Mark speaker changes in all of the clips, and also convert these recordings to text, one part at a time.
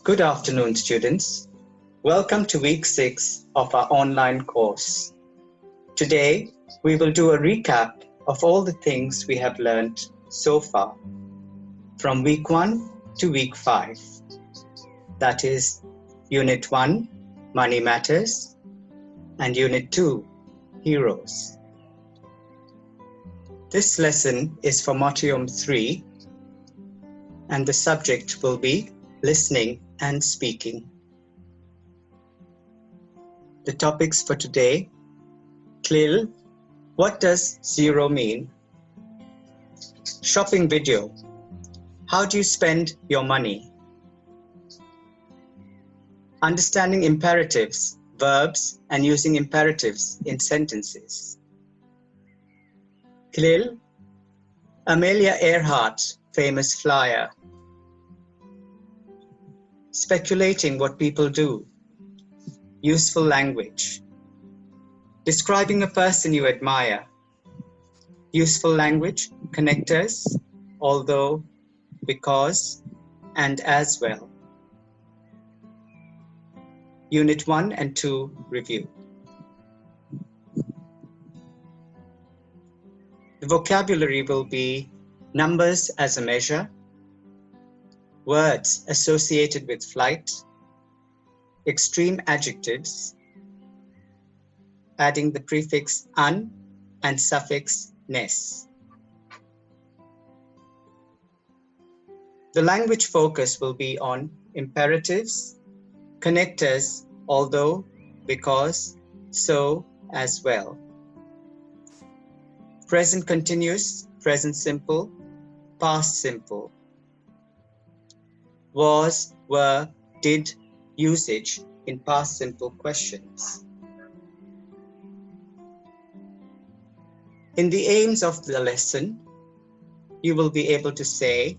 Speaker 1: Good afternoon, students. Welcome to week 6 of our online course. Today, we will do a recap of all the things we have learned so far, from week 1 to week 5. That is, Unit 1, Money Matters, and Unit 2, Heroes. This lesson is for Module 3, and the subject will be listening and speaking. The topics for today: CLIL, what does zero mean? Shopping video, how do you spend your money? Understanding imperatives, verbs, and using imperatives in sentences. CLIL, Amelia Earhart, famous flyer. Speculating what people do. Useful language. Describing a person you admire. Useful language, connectors, although, because, and as well. Unit 1 and 2 review. The vocabulary will be numbers as a measure, words associated with flight, extreme adjectives, adding the prefix "un" and suffix "ness". The language focus will be on imperatives, connectors, although, because, so, as well. Present continuous, present simple, past simple. Was, were, did, usage in past simple questions. In the aims of the lesson, you will be able to say,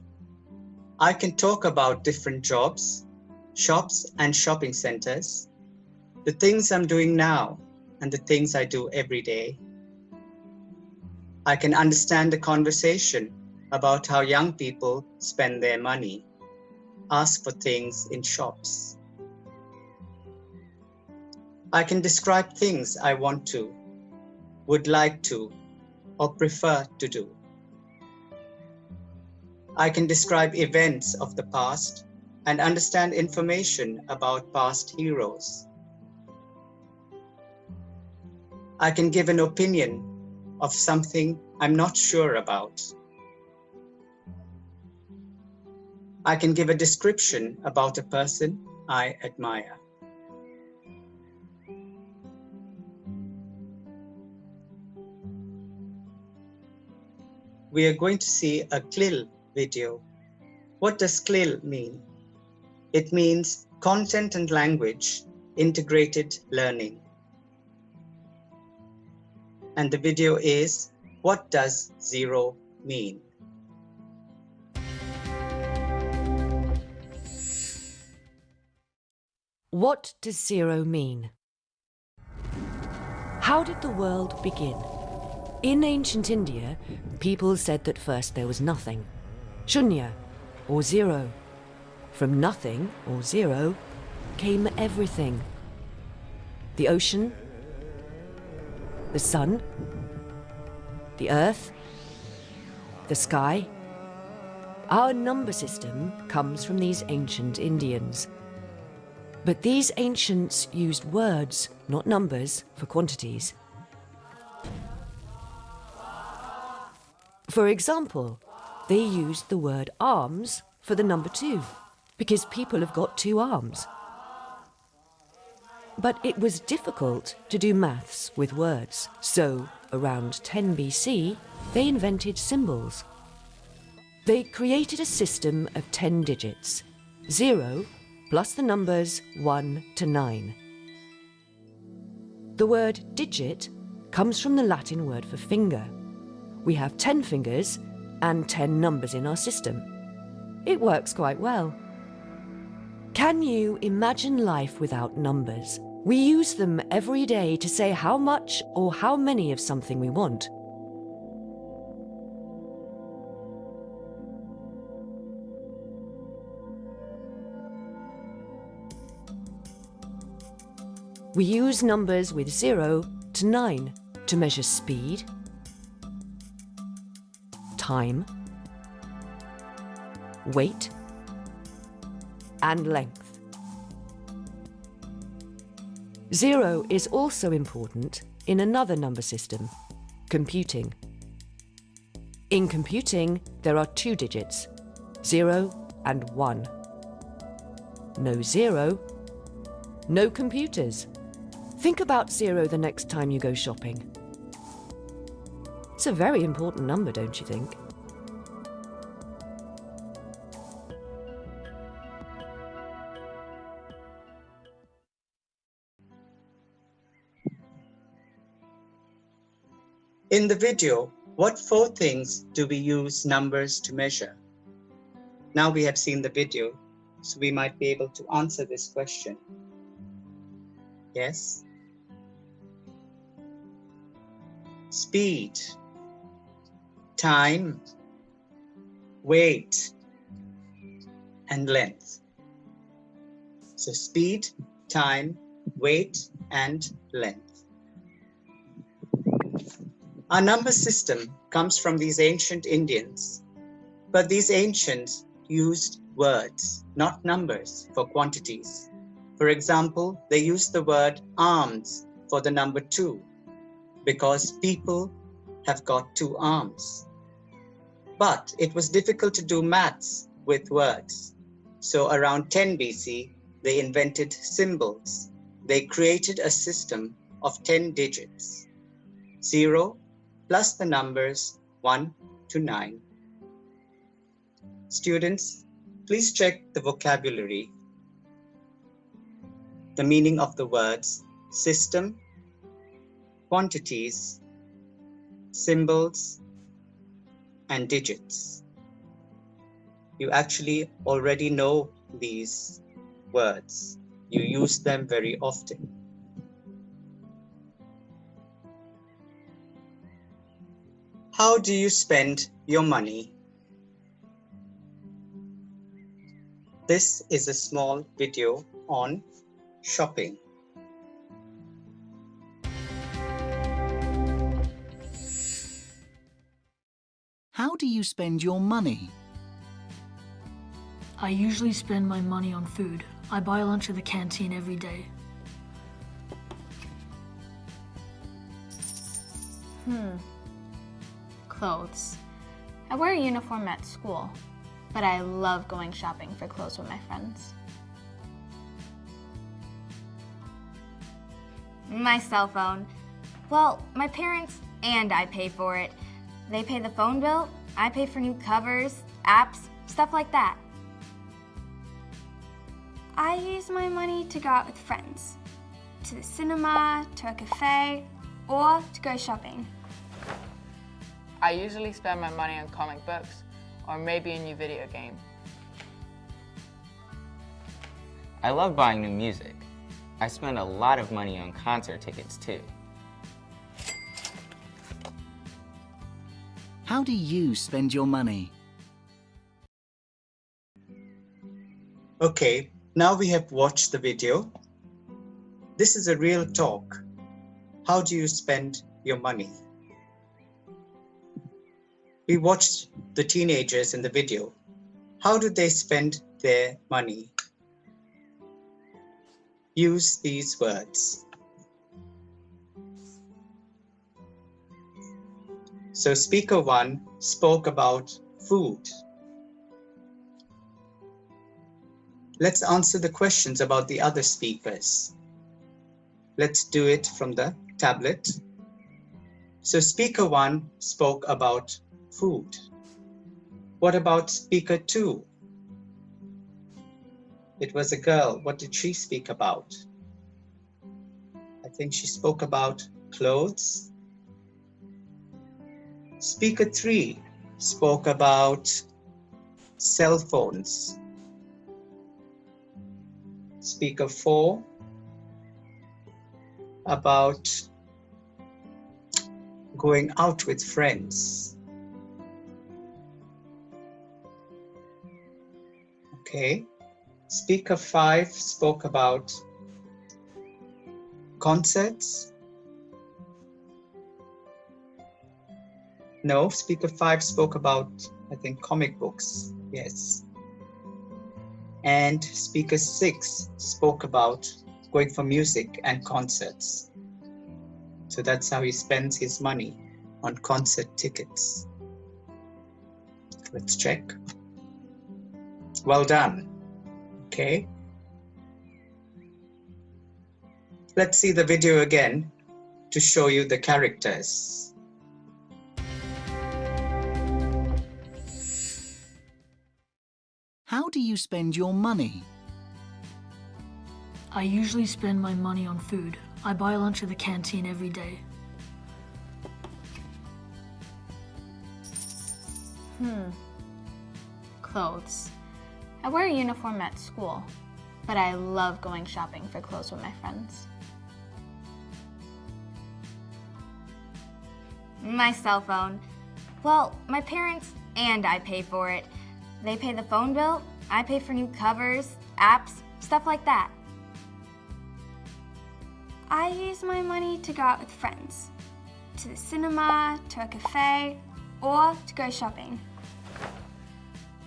Speaker 1: I can talk about different jobs, shops and shopping centers, the things I'm doing now and the things I do every day. I can understand a conversation about how young people spend their money, ask for things in shops. I can describe things I want to, would like to, or prefer to do. I can describe events of the past and understand information about past heroes. I can give an opinion of something I'm not sure about. I can give a description about a person I admire. We are going to see a CLIL video. What does CLIL mean? It means Content and Language Integrated Learning. And the video is, what does zero mean?
Speaker 2: What does zero mean? How did the world begin? In ancient India, people said that first there was nothing, shunya, or zero. From nothing, or zero, came everything. The ocean, the sun, the earth, the sky. Our number system comes from these ancient Indians. But these ancients used words, not numbers, for quantities. For example, they used the word arms for the number 2, because people have got 2 arms. But it was difficult to do maths with words, so around 10 BC, they invented symbols. They created a system of 10 digits, 0 plus the numbers 1 to 9. The word digit comes from the Latin word for finger. We have 10 fingers and 10 numbers in our system. It works quite well. Can you imagine life without numbers? We use them every day to say how much or how many of something we want. We use numbers with 0 to 9 to measure speed, time, weight, and length. 0 is also important in another number system, computing. In computing, there are 2 digits, 0 and 1. No 0, no computers. Think about 0 the next time you go shopping. It's a very important number, don't you think?
Speaker 1: In the video, what 4 things do we use numbers to measure? Now we have seen the video, so we might be able to answer this question. Yes? Speed, time, weight, and length. So speed, time, weight, and length. Our number system comes from these ancient Indians, but these ancients used words, not numbers, for quantities. For example, they used the word arms for the number 2, because people have got 2 arms. But it was difficult to do maths with words. So around 10 BC, they invented symbols. They created a system of 10 digits. 0 plus the numbers 1 to 9. Students, please check the vocabulary. The meaning of the words system, quantities, symbols, and digits. You actually already know these words. You use them very often. How do you spend your money? This is a small video on shopping.
Speaker 3: How do you spend your money?
Speaker 4: I usually spend my money on food. I buy lunch at the canteen every day.
Speaker 5: Clothes. I wear a uniform at school, but I love going shopping for clothes with my friends. My cell phone. Well, my parents and I pay for it. They pay the phone bill, I pay for new covers, apps, stuff like that. I use my money to go out with friends, to the cinema, to a cafe, or to go shopping.
Speaker 6: I usually spend my money on comic books or maybe a new video game.
Speaker 7: I love buying new music. I spend a lot of money on concert tickets too.
Speaker 3: How do you spend your money?
Speaker 1: Okay, now we have watched the video. This is a real talk. How do you spend your money? We watched the teenagers in the video. How do they spend their money? Use these words. So speaker 1 spoke about food. Let's answer the questions about the other speakers. Let's do it from the tablet. So speaker 1 spoke about food. What about speaker 2? It was a girl. What did she speak about? I think she spoke about clothes. Speaker 3 spoke about cell phones. Speaker 4 about going out with friends. Okay. Speaker 5 spoke about concerts? No, speaker 5 spoke about, I think, comic books. Yes. And speaker 6 spoke about going for music and concerts. So that's how he spends his money, on concert tickets. Let's check. Well done. Okay. Let's see the video again to show you the characters.
Speaker 3: How do you spend your money?
Speaker 4: I usually spend my money on food. I buy lunch at the canteen every day.
Speaker 5: Clothes. I wear a uniform at school, but I love going shopping for clothes with my friends. My cell phone. Well, my parents and I pay for it. They pay the phone bill, I pay for new covers, apps, stuff like that. I use my money to go out with friends, to the cinema, to a cafe, or to go shopping.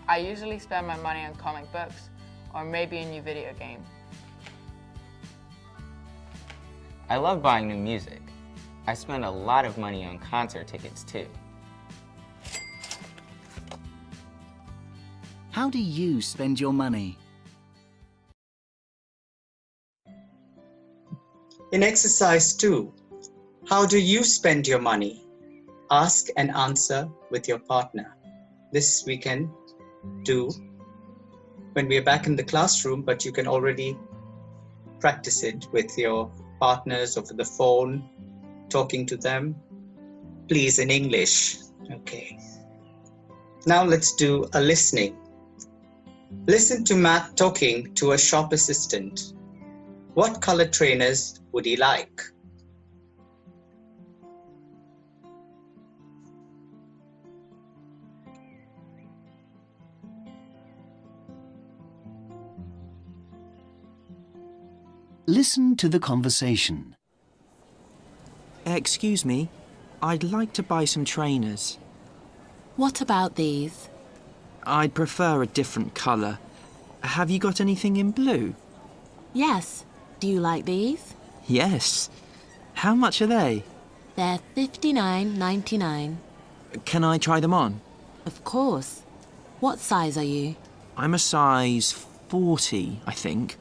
Speaker 6: I usually spend my money on comic books or maybe a new video game.
Speaker 7: I love buying new music. I spend a lot of money on concert tickets too.
Speaker 3: How do you spend your money?
Speaker 1: In exercise 2, how do you spend your money? Ask and answer with your partner. This we can do when we are back in the classroom, but you can already practice it with your partners over the phone, talking to them. Please, in English. Okay. Now let's do a listening. Listen to Matt talking to a shop assistant. What color trainers would he like?
Speaker 3: Listen to the conversation.
Speaker 8: Excuse me, I'd like to buy some trainers.
Speaker 9: What about these?
Speaker 8: I'd prefer a different colour. Have you got anything in blue?
Speaker 9: Yes. Do you like these?
Speaker 8: Yes. How much are they?
Speaker 9: They're $59.99.
Speaker 8: Can I try them on?
Speaker 9: Of course. What size are you?
Speaker 8: I'm a size 40, I think.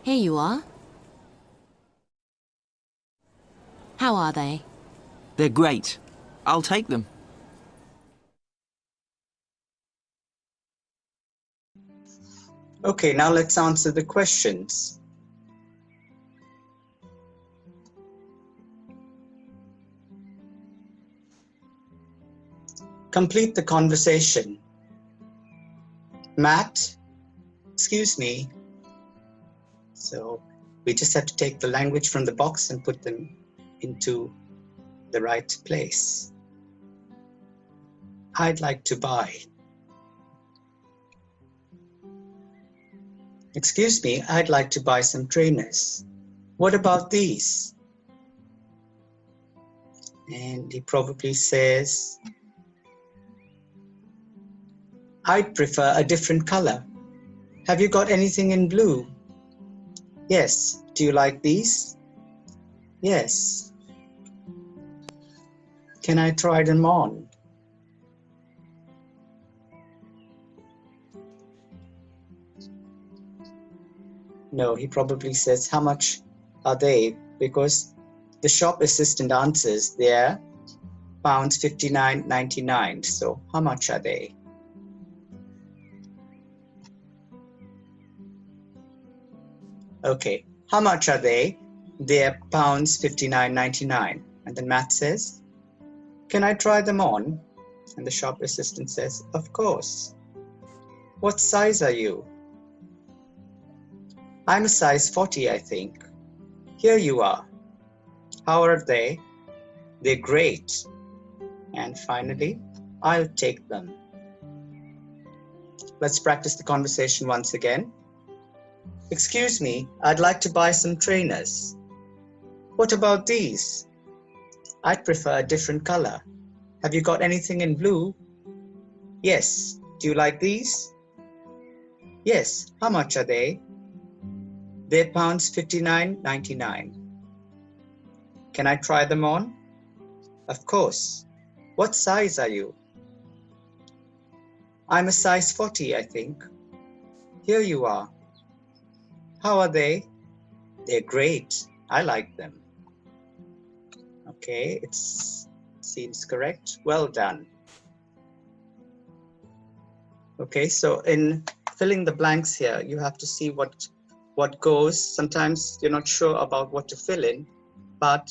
Speaker 9: Here you are. How are they?
Speaker 8: They're great. I'll take them.
Speaker 1: Okay, now let's answer the questions. Complete the conversation. Matt, excuse me. So we just have to take the language from the box and put them into the right place. I'd like to buy. Excuse me, I'd like to buy some trainers. What about these? And he probably says, I'd prefer a different color. Have you got anything in blue? Yes. Do you like these? Yes. Can I try them on? No, he probably says, how much are they? Because the shop assistant answers, they're £59.99. So how much are they? Okay, how much are they? They're £59.99. And then Matt says, can I try them on? And the shop assistant says, of course. What size are you? I'm a size 40, I think. Here you are. How are they? They're great. And finally, I'll take them. Let's practice the conversation once again. Excuse me, I'd like to buy some trainers. What about these? I'd prefer a different color. Have you got anything in blue? Yes. Do you like these? Yes. How much are they? They're pounds 59.99. Can I try them on? Of course. What size are you? I'm a size 40, I think. Here you are. How are they? They're great. I like them. Okay, it seems correct. Well done. Okay, so in filling the blanks here, you have to see what goes. Sometimes you're not sure about what to fill in, but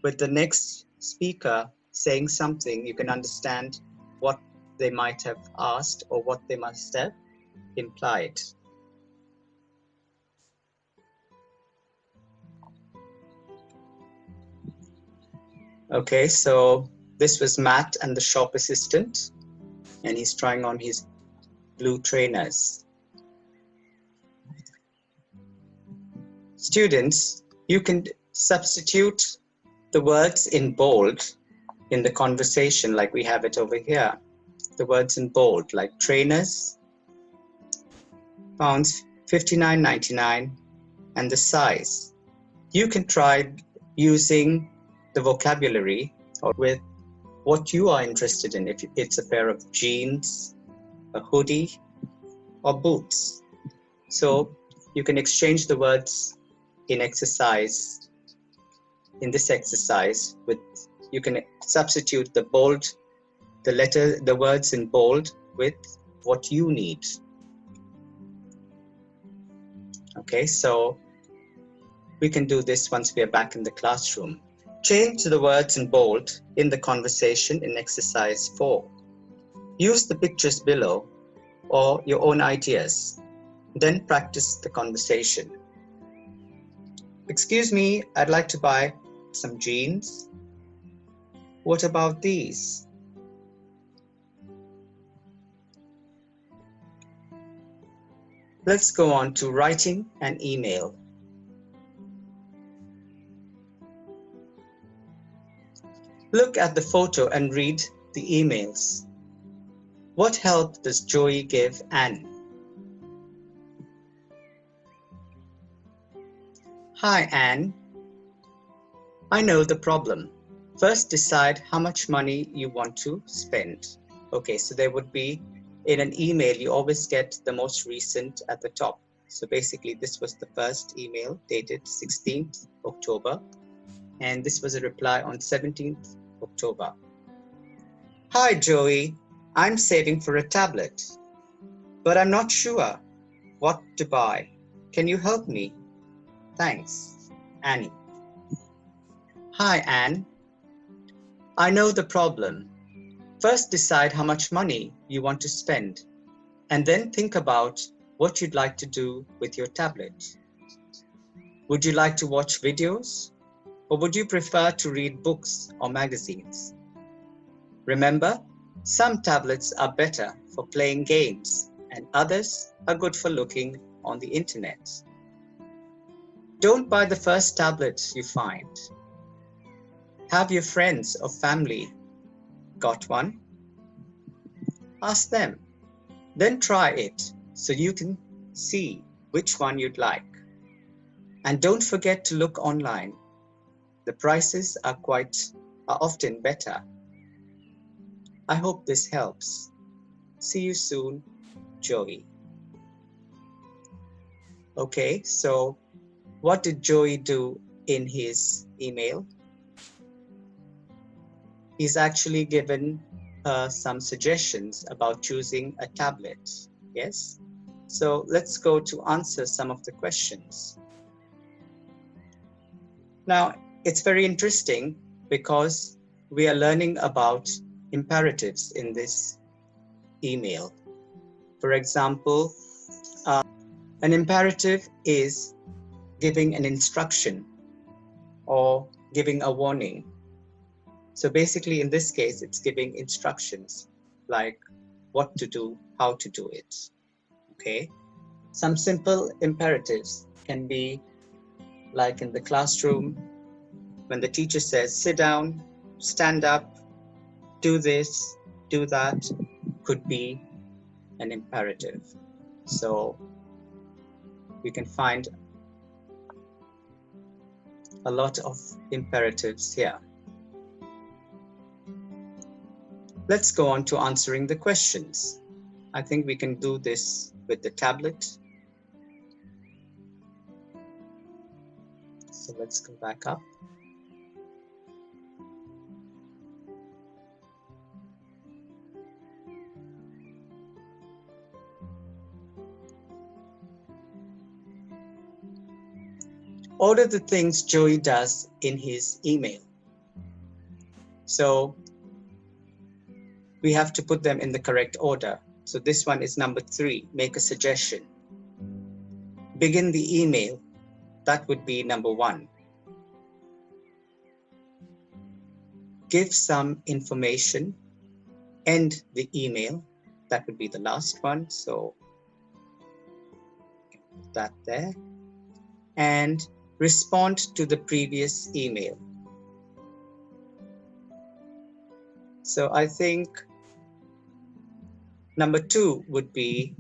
Speaker 1: with the next speaker saying something, you can understand what they might have asked or what they must have implied. Okay, so this was Matt and the shop assistant, and he's trying on his blue trainers. Students, you can substitute the words in bold in the conversation like we have it over here. The words in bold like trainers, pounds 59.99, and the size. You can try using the vocabulary or with what you are interested in, if it's a pair of jeans, a hoodie, or boots. So you can exchange the words in this exercise with, you can substitute the words in bold with what you need. Okay, so we can do this once we are back in the classroom. Change the words in bold in the conversation in exercise 4. Use the pictures below or your own ideas. Then practice the conversation. Excuse me, I'd like to buy some jeans. What about these? Let's go on to writing an email. Look at the photo and read the emails. What help does Joey give Anne? Hi, Anne. I know the problem. First, decide how much money you want to spend. Okay, so there would be, in an email, you always get the most recent at the top. So basically, this was the first email dated 16th October, and this was a reply on 17th October. Hi, Joey. I'm saving for a tablet, but I'm not sure what to buy. Can you help me? Thanks, Annie. Hi, Anne. I know the problem. First, decide how much money you want to spend, and then think about what you'd like to do with your tablet. Would you like to watch videos, or would you prefer to read books or magazines? Remember, some tablets are better for playing games, and others are good for looking on the internet. Don't buy the first tablet you find. Have your friends or family got one? Ask them. Then try it so you can see which one you'd like. And don't forget to look online. The prices are often better. I hope this helps. See you soon, Joey. Okay, so what did Joey do in his email? He's actually given some suggestions about choosing a tablet. Yes? So let's go to answer some of the questions. Now, it's very interesting because we are learning about imperatives in this email. For example, an imperative is giving an instruction or giving a warning. So basically, in this case, it's giving instructions like what to do, how to do it. Okay. Some simple imperatives can be like in the classroom, when the teacher says, sit down, stand up, do this, do that, could be an imperative. So we can find a lot of imperatives here. Let's go on to answering the questions. I think we can do this with the tablet. So let's go back up. Order the things Joey does in his email. So we have to put them in the correct order. So this one is number 3, make a suggestion. Begin the email, that would be number 1. Give some information, end the email, that would be the last one. So put that there. And respond to the previous email. So I think number 2 would be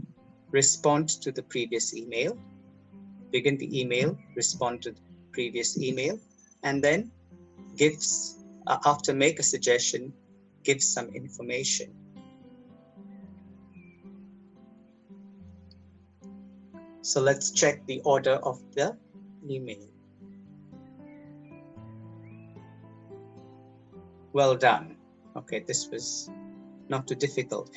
Speaker 1: respond to the previous email, begin the email, respond to the previous email, and then gives, after make a suggestion, give some information. So let's check the order of the email. Well done. Okay, this was not too difficult.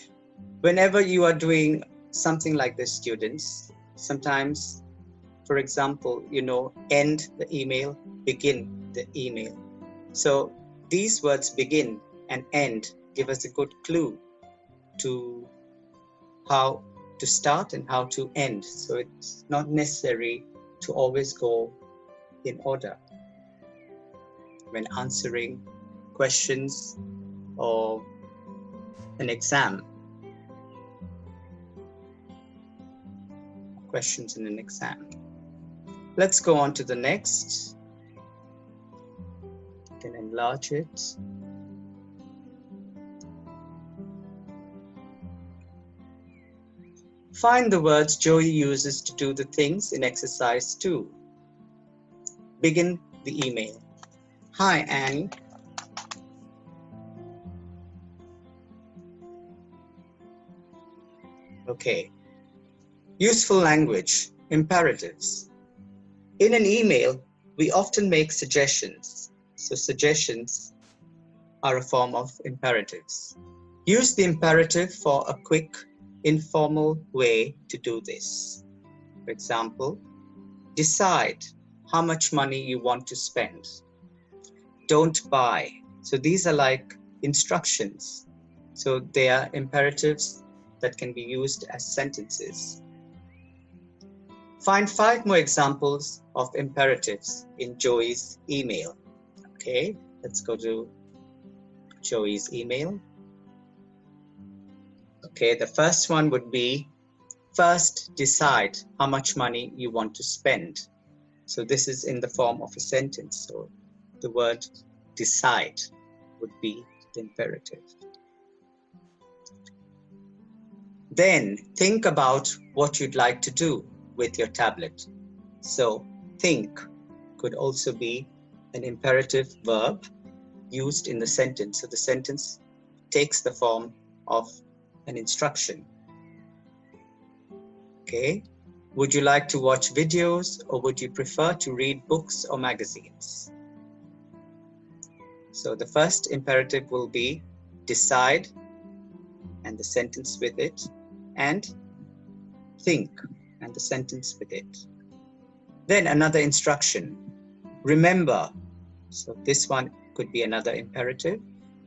Speaker 1: Whenever you are doing something like this, students, sometimes, for example, end the email, begin the email. So these words begin and end give us a good clue to how to start and how to end. So it's not necessary to always go in order when answering questions or an exam. Questions in an exam. Let's go on to the next. You can enlarge it. Find the words Joey uses to do the things in exercise 2. Begin the email. Hi, Annie. Okay. Useful language, imperatives. In an email, we often make suggestions. So suggestions are a form of imperatives. Use the imperative for a quick, informal way to do this. For example, decide how much money you want to spend. Don't buy. So these are like instructions. So they are imperatives that can be used as sentences. Find 5 more examples of imperatives in Joey's email. Okay, let's go to Joey's email. Okay, the first one would be, first decide how much money you want to spend. So this is in the form of a sentence. So the word decide would be the imperative. Then think about what you'd like to do with your tablet. So think could also be an imperative verb used in the sentence. So the sentence takes the form of an instruction. Okay. Would you like to watch videos, or would you prefer to read books or magazines? So the first imperative will be decide and the sentence with it, and think and the sentence with it. Then another instruction, remember. So this one could be another imperative.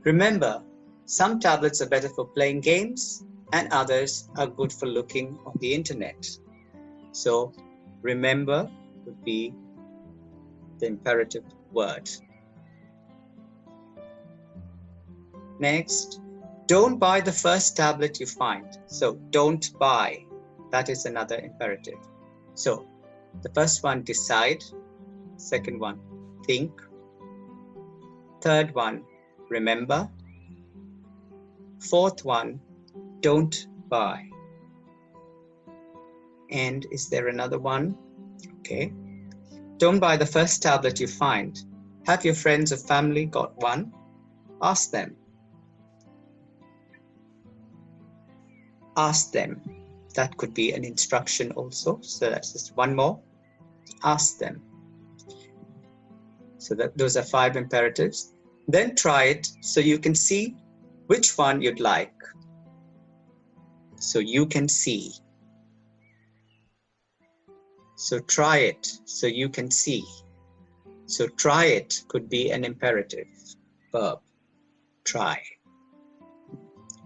Speaker 1: Remember, some tablets are better for playing games and others are good for looking on the internet. So remember would be the imperative word. Next, don't buy the first tablet you find. So don't buy, that is another imperative. So the first one, decide. Second one, think. Third one, remember. Fourth one, don't buy. And is there another one? Okay. Don't buy the first tablet you find. Have your friends or family got one? Ask them. Ask them. That could be an instruction also. So that's just one more. Ask them. So those are 5 imperatives. Then try it so you can see which one you'd like. So you can see. So try it so you can see. So try it could be an imperative verb. Try.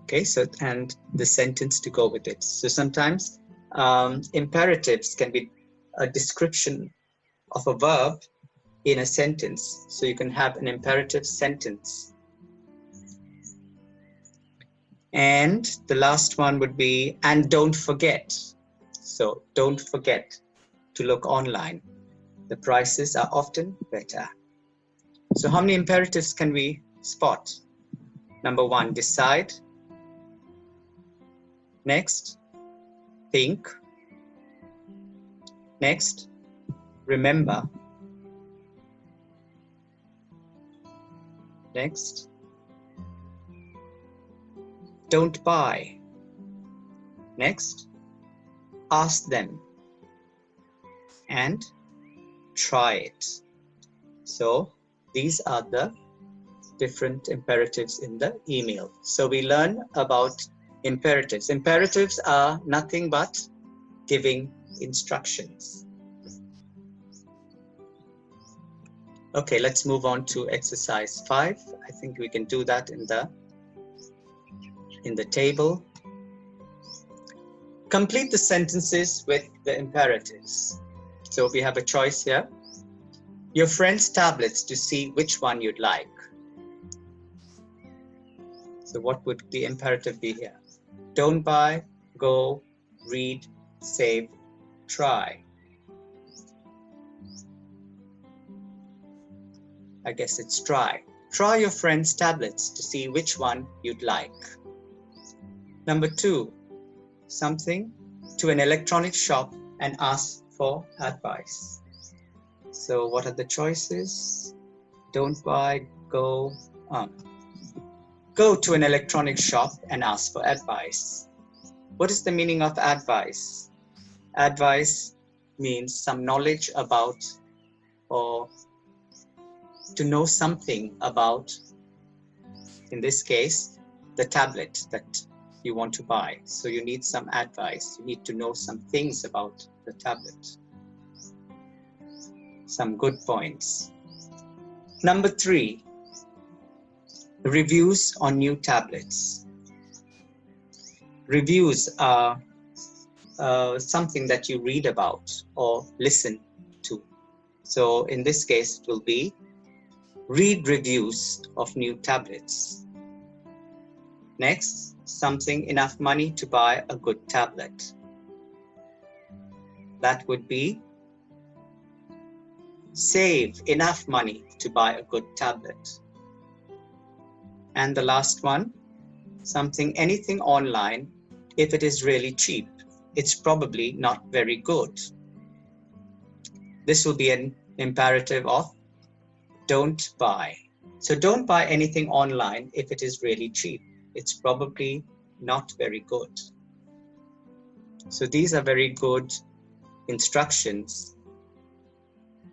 Speaker 1: Okay, so and the sentence to go with it. So sometimes imperatives can be a description of a verb in a sentence. So you can have an imperative sentence. And the last one would be, and don't forget. So don't forget to look online. The prices are often better. So how many imperatives can we spot? Number 1, decide. Next, think. Next, remember. Next, don't buy. Next, ask them. And try it. So these are the different imperatives in the email. So we learn about imperatives. Imperatives are nothing but giving instructions. Okay, let's move on to exercise 5. I think we can do that in the table. Complete the sentences with the imperatives. So we have a choice here. Your friend's tablets to see which one you'd like. So what would the imperative be here? Don't buy, go, read, save, try. I guess it's try. Try your friend's tablets to see which one you'd like. Number 2, something to an electronic shop and ask for advice. So what are the choices? Don't buy, go to an electronic shop and ask for advice. What is the meaning of advice? Advice means some knowledge about, or to know something about, in this case, the tablet that you want to buy. So you need some advice. You need to know some things about the tablet. Some good points. Number 3, reviews on new tablets. Reviews are something that you read about or listen to. So in this case, it will be read reviews of new tablets. Next, something enough money to buy a good tablet. That would be save enough money to buy a good tablet. And the last one, anything online, if it is really cheap, it's probably not very good. This will be an imperative of don't buy. So don't buy anything online if it is really cheap. It's probably not very good. So these are very good instructions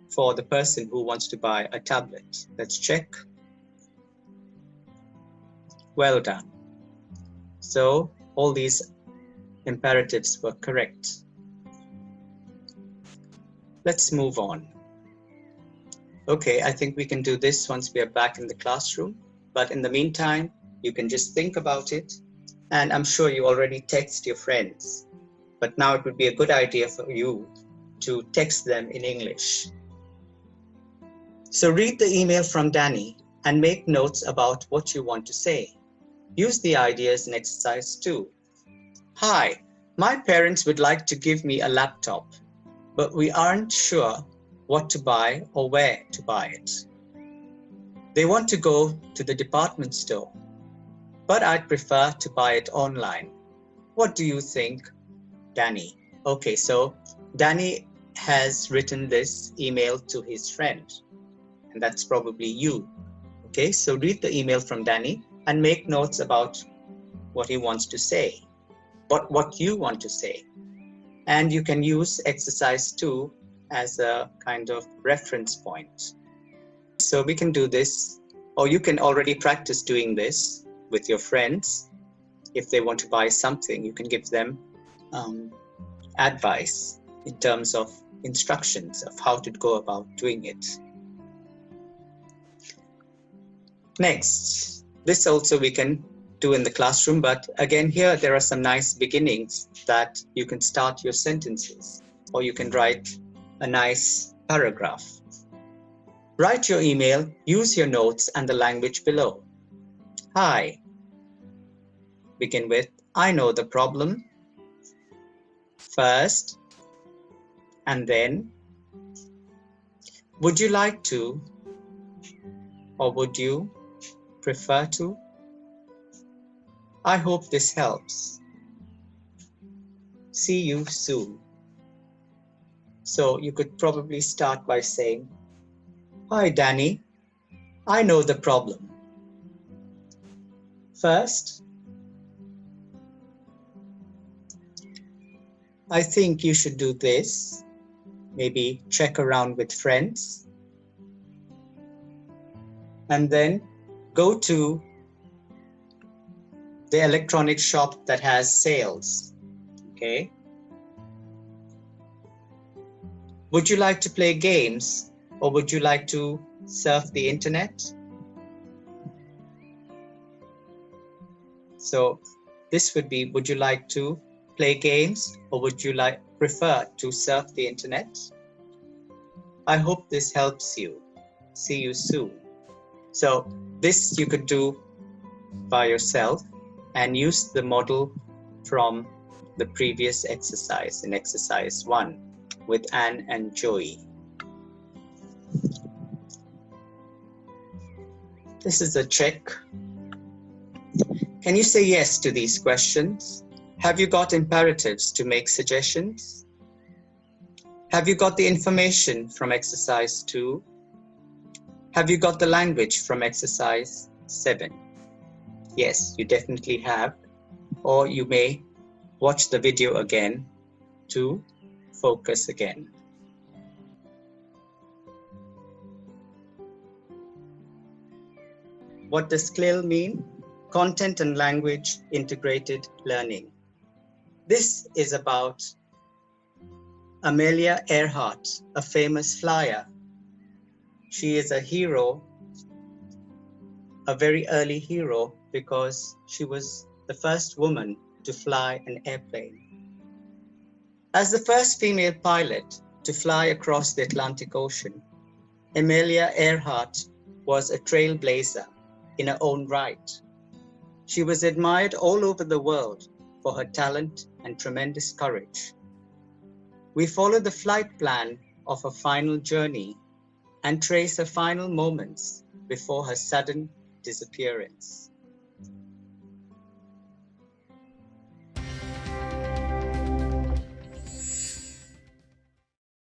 Speaker 1: for the person who wants to buy a tablet. Let's check. Well done. So all these imperatives were correct. Let's move on. Okay, I think we can do this once we are back in the classroom. But in the meantime, you can just think about it. And I'm sure you already text your friends. But now it would be a good idea for you to text them in English. So read the email from Danny and make notes about what you want to say. Use the ideas in exercise 2. Hi, my parents would like to give me a laptop, but we aren't sure what to buy or where to buy it. They want to go to the department store, but I'd prefer to buy it online. What do you think, Danny? Okay, so Danny has written this email to his friend, and that's probably you. Okay, so read the email from Danny and make notes about what he wants to say, what you want to say. And you can use exercise 2 as a kind of reference point. So we can do this, or you can already practice doing this with your friends. If they want to buy something, you can give them advice in terms of instructions of how to go about doing it. Next, this also we can do in the classroom, but again here there are some nice beginnings that you can start your sentences, or you can write a nice paragraph. Write your email, use your notes and the language below. Hi. Begin with, I know the problem. First, and then, would you like to, or would you prefer to? I hope this helps. See you soon. So you could probably start by saying, Hi, Danny. I know the problem. First, I think you should do this. Maybe check around with friends. And then go to the electronic shop that has sales. Okay. Would you like to play games, or would you like to surf the internet? So this would be, would you like to play games, or would you prefer to surf the internet? I hope this helps you. See you soon. So this you could do by yourself and use the model from the previous exercise, in exercise 1 with Anne and Joey. This is a check. Can you say yes to these questions? Have you got imperatives to make suggestions? Have you got the information from exercise 2? Have you got the language from exercise 7? Yes, you definitely have. Or you may watch the video again to focus again. What does CLIL mean? Content and Language Integrated Learning. This is about Amelia Earhart, a famous flyer. She is a hero, a very early hero, because she was the first woman to fly an airplane. As the first female pilot to fly across the Atlantic Ocean, Amelia Earhart was a trailblazer in her own right. She was admired all over the world for her talent and tremendous courage. We follow the flight plan of her final journey and trace her final moments before her sudden disappearance.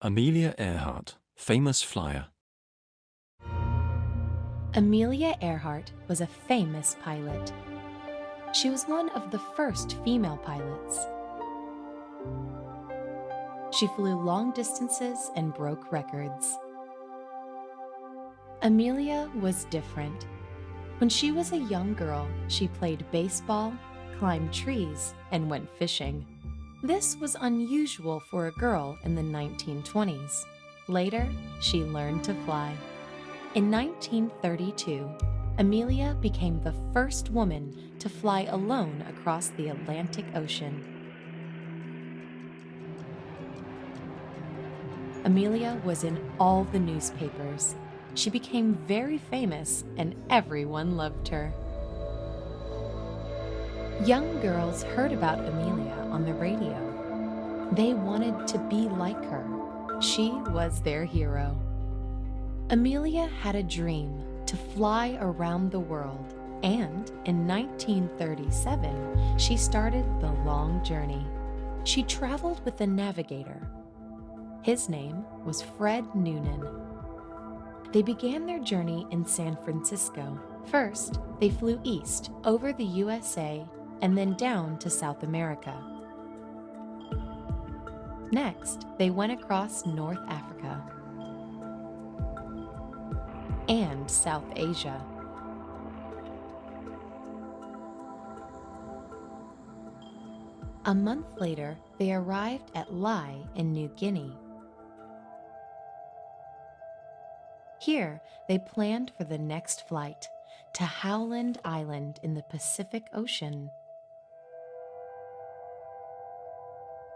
Speaker 10: Amelia Earhart, famous flyer.
Speaker 11: Amelia Earhart was a famous pilot. She was one of the first female pilots. She flew long distances and broke records. Amelia was different. When she was a young girl, she played baseball, climbed trees, and went fishing. This was unusual for a girl in the 1920s. Later, she learned to fly. In 1932, Amelia became the first woman to fly alone across the Atlantic Ocean. Amelia was in all the newspapers. She became very famous and everyone loved her. Young girls heard about Amelia on the radio. They wanted to be like her. She was their hero. Amelia had a dream to fly around the world, and in 1937, she started the long journey. She traveled with a navigator. His name was Fred Noonan. They began their journey in San Francisco. First, they flew east over the USA and then down to South America. Next, they went across North Africa and South Asia. A month later, they arrived at Lai in New Guinea. Here, they planned for the next flight to Howland Island in the Pacific Ocean.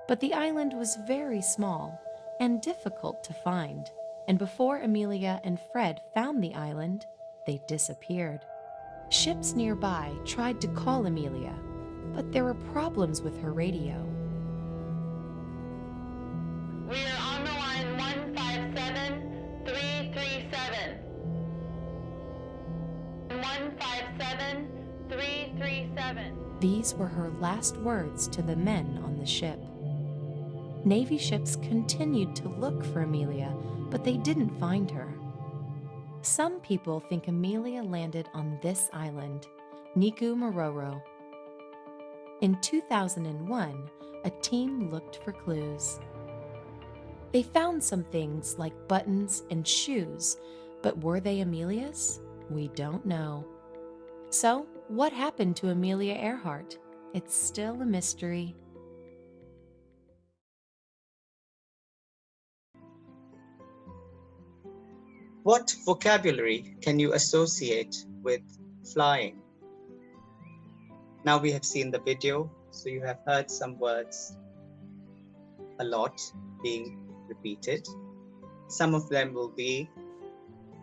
Speaker 11: But the island was very small and difficult to find, and before Amelia and Fred found the island, they disappeared. Ships nearby tried to call Amelia, but there were problems with her radio.
Speaker 12: We are on the line 157337. 157337.
Speaker 11: These were her last words to the men on the ship. Navy ships continued to look for Amelia, but they didn't find her. Some people think Amelia landed on this island, Niku Maroro. In 2001, a team looked for clues. They found some things like buttons and shoes, but were they Amelia's? We don't know. So, what happened to Amelia Earhart? It's still a mystery.
Speaker 1: What vocabulary can you associate with flying? Now we have seen the video, so you have heard some words a lot being repeated. Some of them will be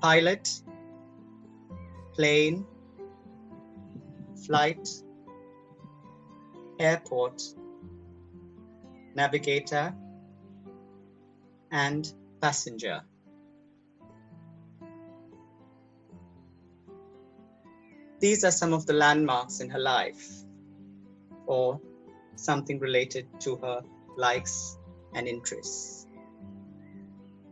Speaker 1: pilot, plane, flight, airport, navigator, and passenger. These are some of the landmarks in her life, or something related to her likes and interests.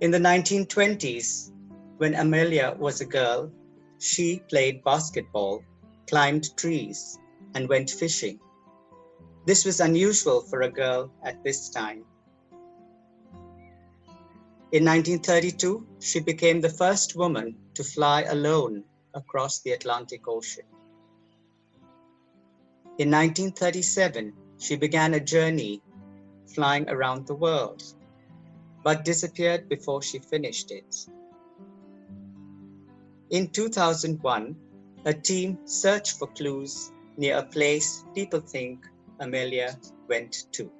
Speaker 1: In the 1920s, when Amelia was a girl, she played basketball, climbed trees, and went fishing. This was unusual for a girl at this time. In 1932, she became the first woman to fly alone across the Atlantic Ocean. In 1937, she began a journey flying around the world, but disappeared before she finished it. In 2001, a team searched for clues near a place people think Amelia went to.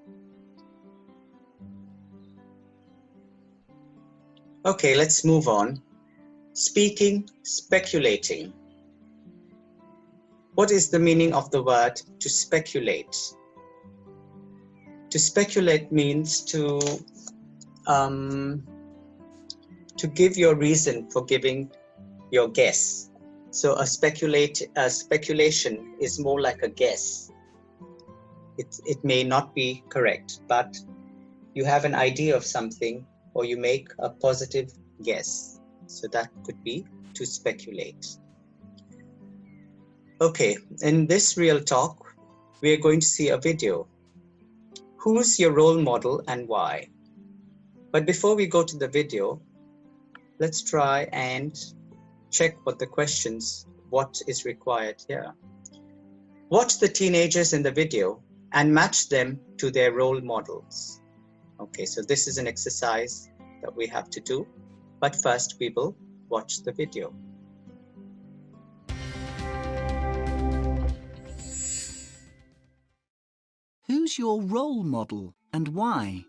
Speaker 1: Okay, let's move on. Speaking, speculating. What is the meaning of the word to speculate? To speculate means to give your reason for giving your guess. So a speculation is more like a guess. It may not be correct, but you have an idea of something or you make a positive guess. So that could be to speculate. Okay, in this real talk, we are going to see a video. Who's your role model and why? But before we go to the video, let's try and check what is required here. Watch the teenagers in the video and match them to their role models. Okay, so this is an exercise that we have to do, but first we will watch the video.
Speaker 3: Who's your role model and why?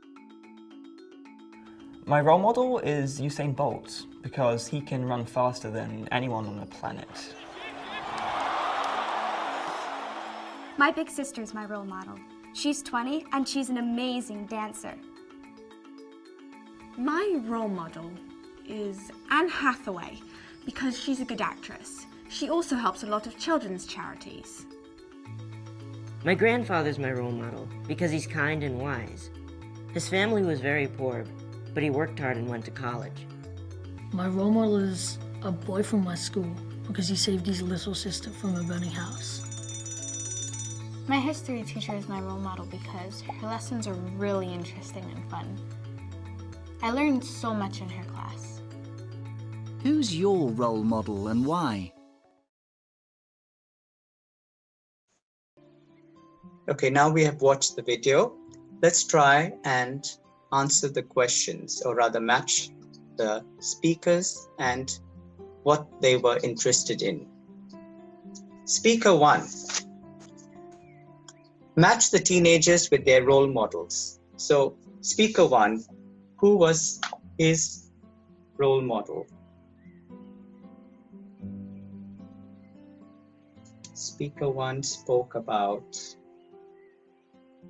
Speaker 13: My role model is Usain Bolt because he can run faster than anyone on the planet.
Speaker 14: My big sister's my role model. She's 20 and she's an amazing dancer.
Speaker 15: My role model is Anne Hathaway
Speaker 14: because she's a good actress. She also helps a lot of children's charities.
Speaker 15: My grandfather's my role model because he's kind and wise. His family was very poor, but he worked hard and went to college.
Speaker 4: My role model is a boy from my school because he saved his little sister from a burning house.
Speaker 5: My history teacher is my role model because her lessons are really interesting and fun. I learned so much in her class.
Speaker 3: Who's your role model and why?
Speaker 1: Okay, now we have watched the video. Let's try and answer the questions, or rather match the speakers and what they were interested in. Speaker 1. Match the teenagers with their role models. So, speaker 1, who was his role model? Speaker 1 spoke about,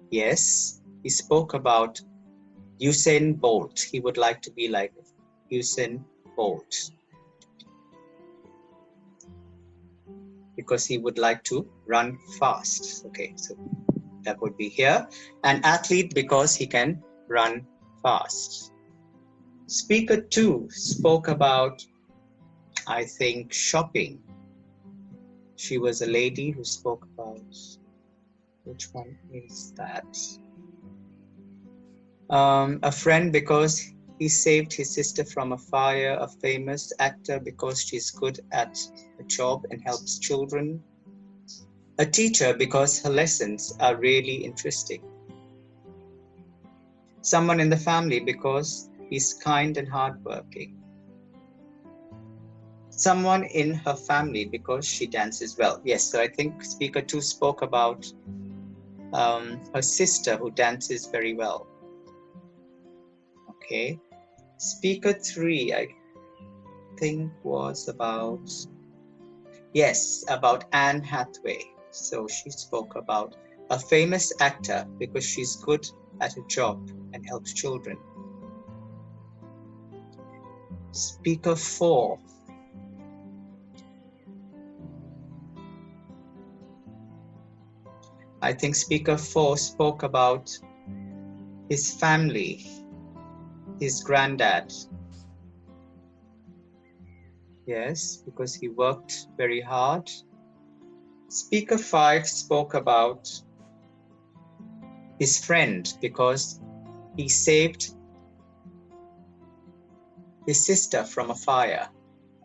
Speaker 1: yes, he spoke about Usain Bolt. He would like to be like Usain Bolt because he would like to run fast. Okay, so that would be here. An athlete because he can run fast. Speaker 2 spoke about, I think, shopping. She was a lady who spoke about, which one is that? A friend because he saved his sister from a fire. A famous actor because she's good at a job and helps children. A teacher because her lessons are really interesting. Someone in the family because he's kind and hardworking. Someone in her family because she dances well. Yes, so I think speaker 2 spoke about her sister who dances very well. Okay. Speaker 3, I think was about, yes, about Anne Hathaway. So she spoke about a famous actor because she's good at her job and helps children. Speaker 4. I think speaker 4 spoke about his family, his granddad. Yes, because he worked very hard. Speaker 5 spoke about his friend because he saved his sister from a fire.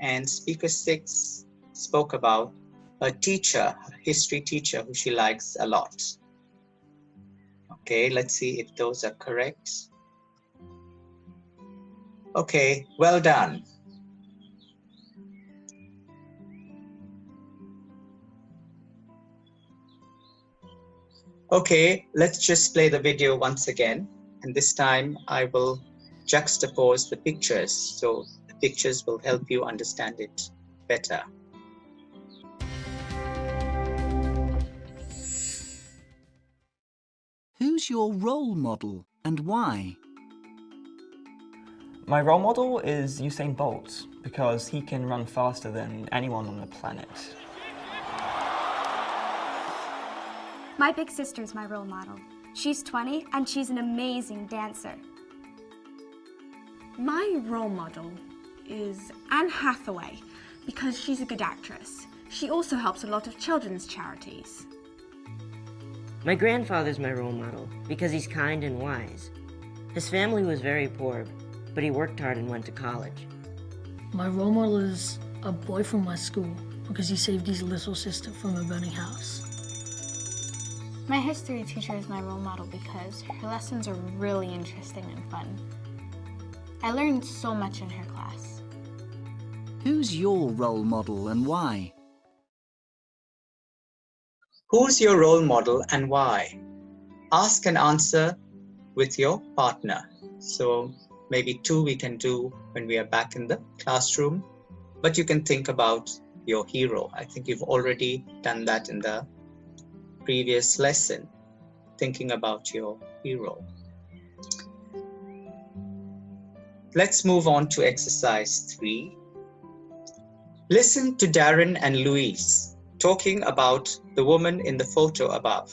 Speaker 1: And speaker 6 spoke about a teacher, a history teacher who she likes a lot. Okay, let's see if those are correct. Okay, well done. Okay, let's just play the video once again. And this time I will juxtapose the pictures, so the pictures will help you understand it better.
Speaker 3: Who's your role model and why?
Speaker 13: My role model is Usain Bolt because he can run faster than anyone on the planet.
Speaker 14: My big sister's my role model. She's 20 and she's an amazing dancer.
Speaker 16: My role model is Anne Hathaway because she's a good actress. She also helps a lot of children's charities.
Speaker 15: My grandfather's my role model because he's kind and wise. His family was very poor, but he worked hard and went to college.
Speaker 4: My role model is a boy from my school because he saved his little sister from a burning house.
Speaker 5: My history teacher is my role model because her lessons are really interesting and fun. I learned so much in her class.
Speaker 3: Who's your role model and why?
Speaker 1: Who's your role model and why? Ask and answer with your partner. So maybe 2 we can do when we are back in the classroom, but you can think about your hero. I think you've already done that in the previous lesson, thinking about your hero. Let's move on to exercise 3. Listen to Darren and Louise talking about the woman in the photo above.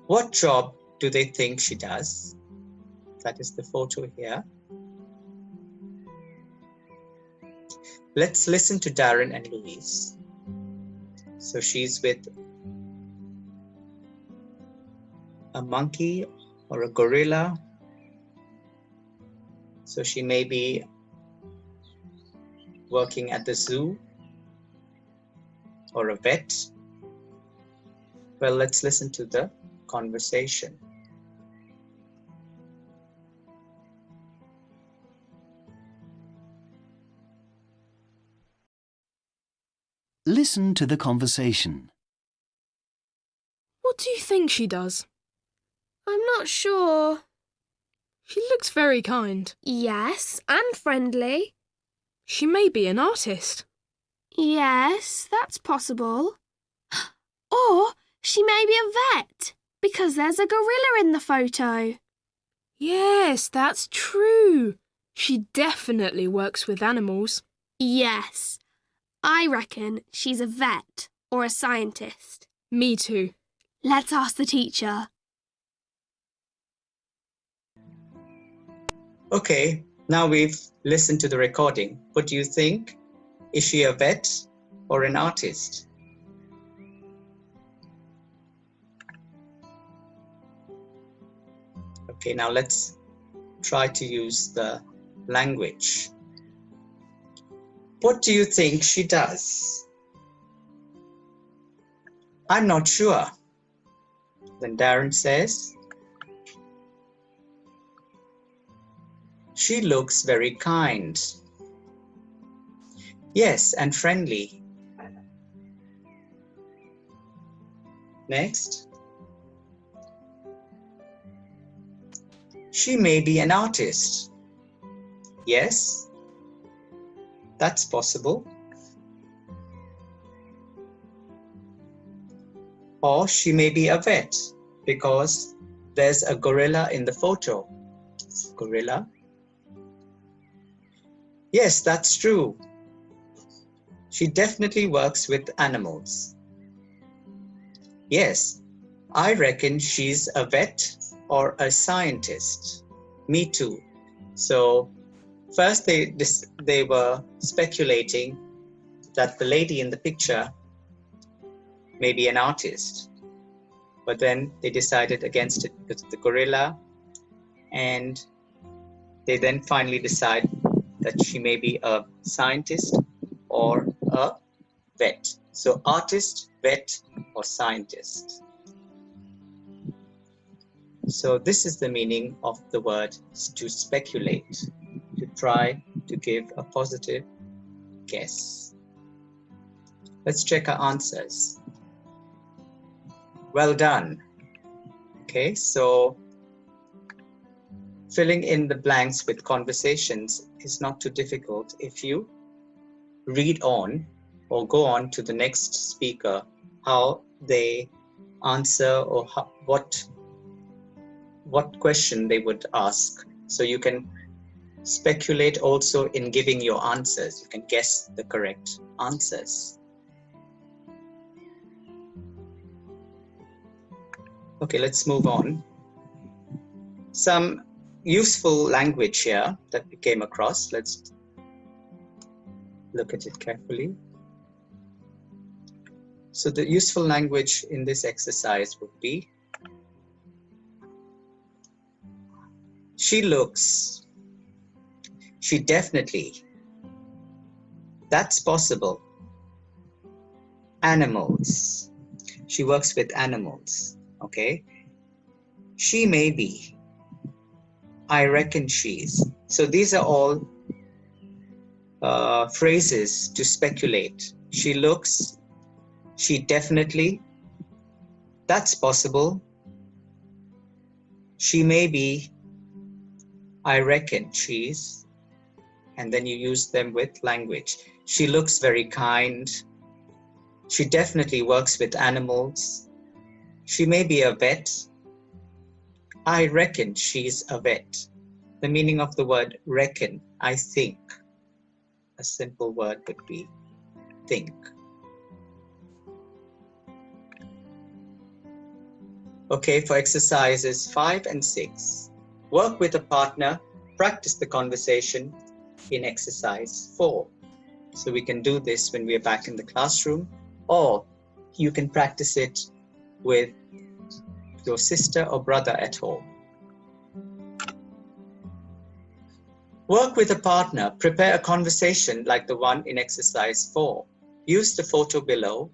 Speaker 1: What job do they think she does? That is the photo here. Let's listen to Darren and Louise. So she's with a monkey or a gorilla. So she may be working at the zoo or a vet. Well, let's listen to the conversation.
Speaker 3: Listen to the conversation.
Speaker 17: What do you think she does? I'm not sure. She looks very kind.
Speaker 18: Yes, and friendly.
Speaker 17: She may be an artist.
Speaker 18: Yes, that's possible. Or she may be a vet, because there's a gorilla in the photo.
Speaker 17: Yes, that's true. She definitely works with animals.
Speaker 18: Yes, I reckon she's a vet or a scientist.
Speaker 17: Me too.
Speaker 18: Let's ask the teacher.
Speaker 1: Okay, now we've listened to the recording. What do you think? Is she a vet or an artist? Okay, now let's try to use the language. What do you think she does? I'm not sure. Then Darren says, she looks very kind. Yes, and friendly. Next. She may be an artist. Yes, that's possible. Or she may be a vet because there's a gorilla in the photo. Gorilla. Yes, that's true. She definitely works with animals. Yes, I reckon she's a vet or a scientist. Me too. So first they were speculating that the lady in the picture may be an artist. But then they decided against it because of the gorilla, and they then finally decide that she may be a scientist or a vet. So artist, vet, or scientist. So this is the meaning of the word to speculate, to try to give a positive guess. Let's check our answers. Well done. Okay, so filling in the blanks with conversations is not too difficult if you read on or go on to the next speaker, how they answer or what question they would ask. So you can speculate also in giving your answers. You can guess the correct answers. Okay, let's move on. Some useful language here that we came across. Let's look at it carefully. So the useful language in this exercise would be, she looks, she definitely, that's possible, animals, she works with animals, okay, she may be, I reckon she's. So these are all phrases to speculate. She looks, she definitely, that's possible, she may be, I reckon she's, and then you use them with language. She looks very kind, she definitely works with animals, she may be a vet, I reckon she's a vet. The meaning of the word reckon, I think. a simple word would be think. Okay, for exercises 5 and 6, work with a partner, practice the conversation in exercise 4. So we can do this when we are back in the classroom, or you can practice it with your sister or brother at home. Work with a partner, prepare a conversation like the one in exercise 4. Use the photo below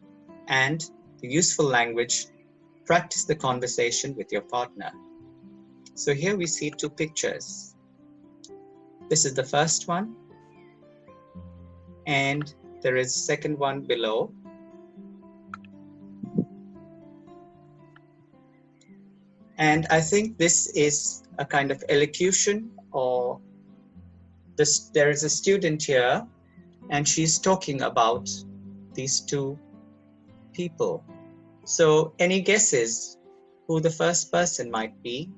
Speaker 1: and the useful language. Practice the conversation with your partner. So here we see 2 pictures. This is the first one, and there is a second one below. And I think this is a kind of elocution, or there is a student here and she's talking about these 2 people. So any guesses who the first person might be?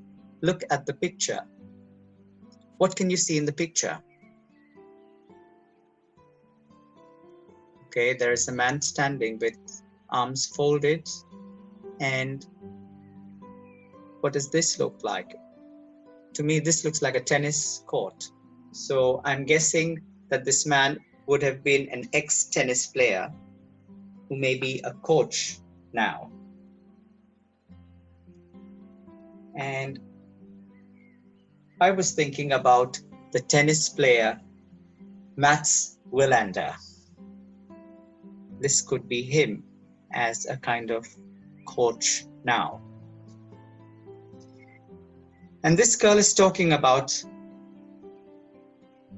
Speaker 1: Look at the picture. What can you see in the picture? Okay, there is a man standing with arms folded. And what does this look like? To me, this looks like a tennis court. So I'm guessing that this man would have been an ex-tennis player who may be a coach now. And I was thinking about the tennis player Mats Wilander. This could be him as a kind of coach now. And this girl is talking about,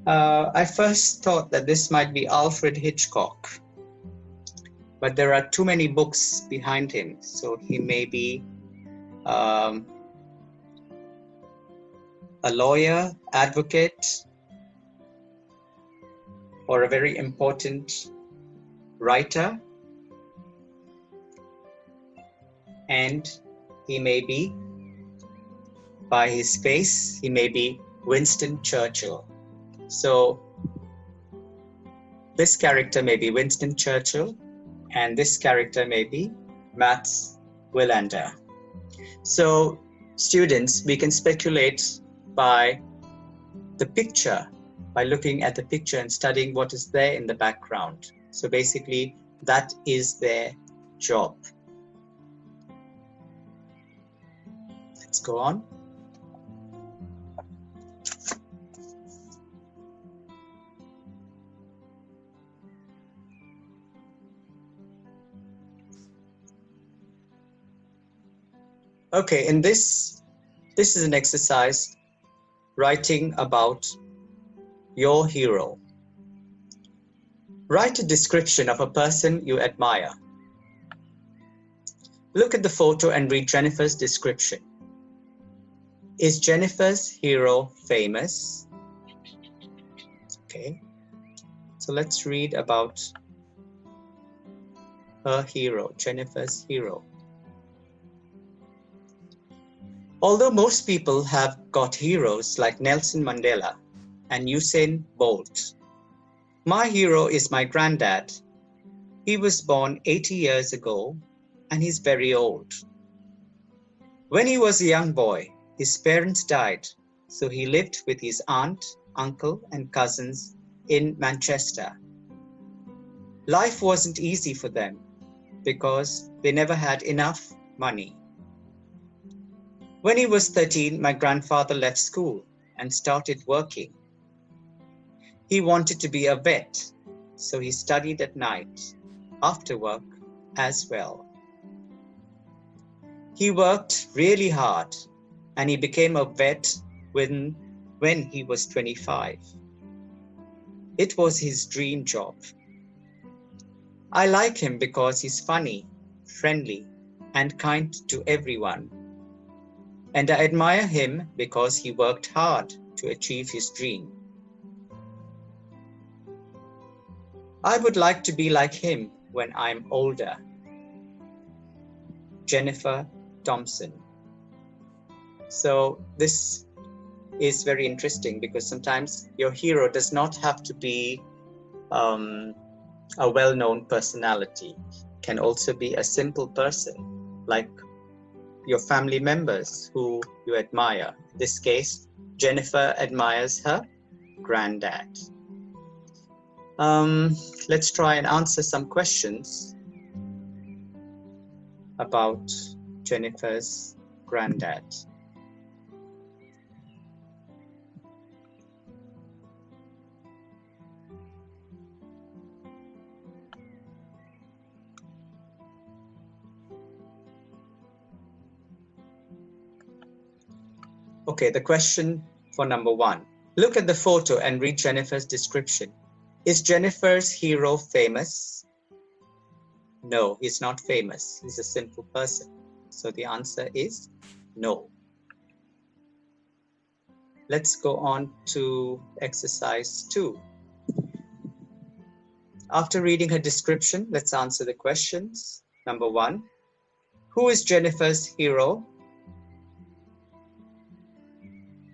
Speaker 1: I first thought that this might be Alfred Hitchcock, but there are too many books behind him, so he may be a lawyer, advocate, or a very important writer, and he may be, by his face, he may be Winston Churchill. So this character may be Winston Churchill, and this character may be Mats Wilander. So students, we can speculate by the picture, by looking at the picture and studying what is there in the background. So basically, that is their job. Let's go on. Okay, in this is an exercise writing about your hero. Write a description of a person you admire. Look at the photo and read Jennifer's description. Is Jennifer's hero famous? Okay, so let's read about her hero, Jennifer's hero. Although most people have got heroes like Nelson Mandela and Usain Bolt, my hero is my granddad. He was born 80 years ago and he's very old. When he was a young boy, his parents died, so he lived with his aunt, uncle, and cousins in Manchester. Life wasn't easy for them because they never had enough money. When he was 13, my grandfather left school and started working. He wanted to be a vet, so he studied at night, after work as well. He worked really hard and he became a vet when he was 25. It was his dream job. I like him because he's funny, friendly, and kind to everyone. And I admire him because he worked hard to achieve his dream. I would like to be like him when I'm older. Jennifer Thompson. So this is very interesting because sometimes your hero does not have to be a well-known personality. Can also be a simple person, like your family members who you admire. In this case, Jennifer admires her granddad. Let's try and answer some questions about Jennifer's granddad. Okay, the question for number 1. Look at the photo and read Jennifer's description. Is Jennifer's hero famous? No, he's not famous. He's a simple person. So the answer is no. Let's go on to exercise 2. After reading her description, let's answer the questions. Number 1, who is Jennifer's hero?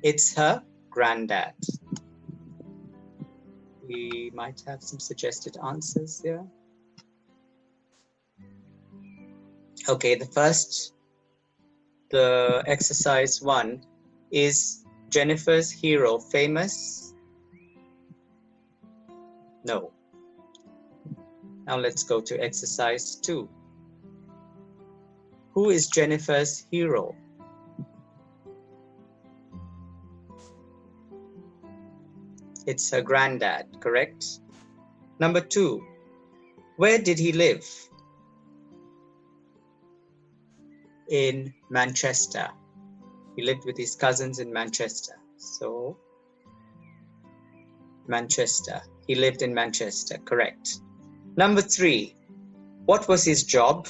Speaker 1: It's her granddad. We might have some suggested answers here. Okay, the exercise 1, is Jennifer's hero famous? No. Now let's go to exercise 2. Who is Jennifer's hero? It's her granddad, correct? Number 2, where did he live? In Manchester. He lived with his cousins in Manchester. So, Manchester. He lived in Manchester, correct. Number 3, what was his job?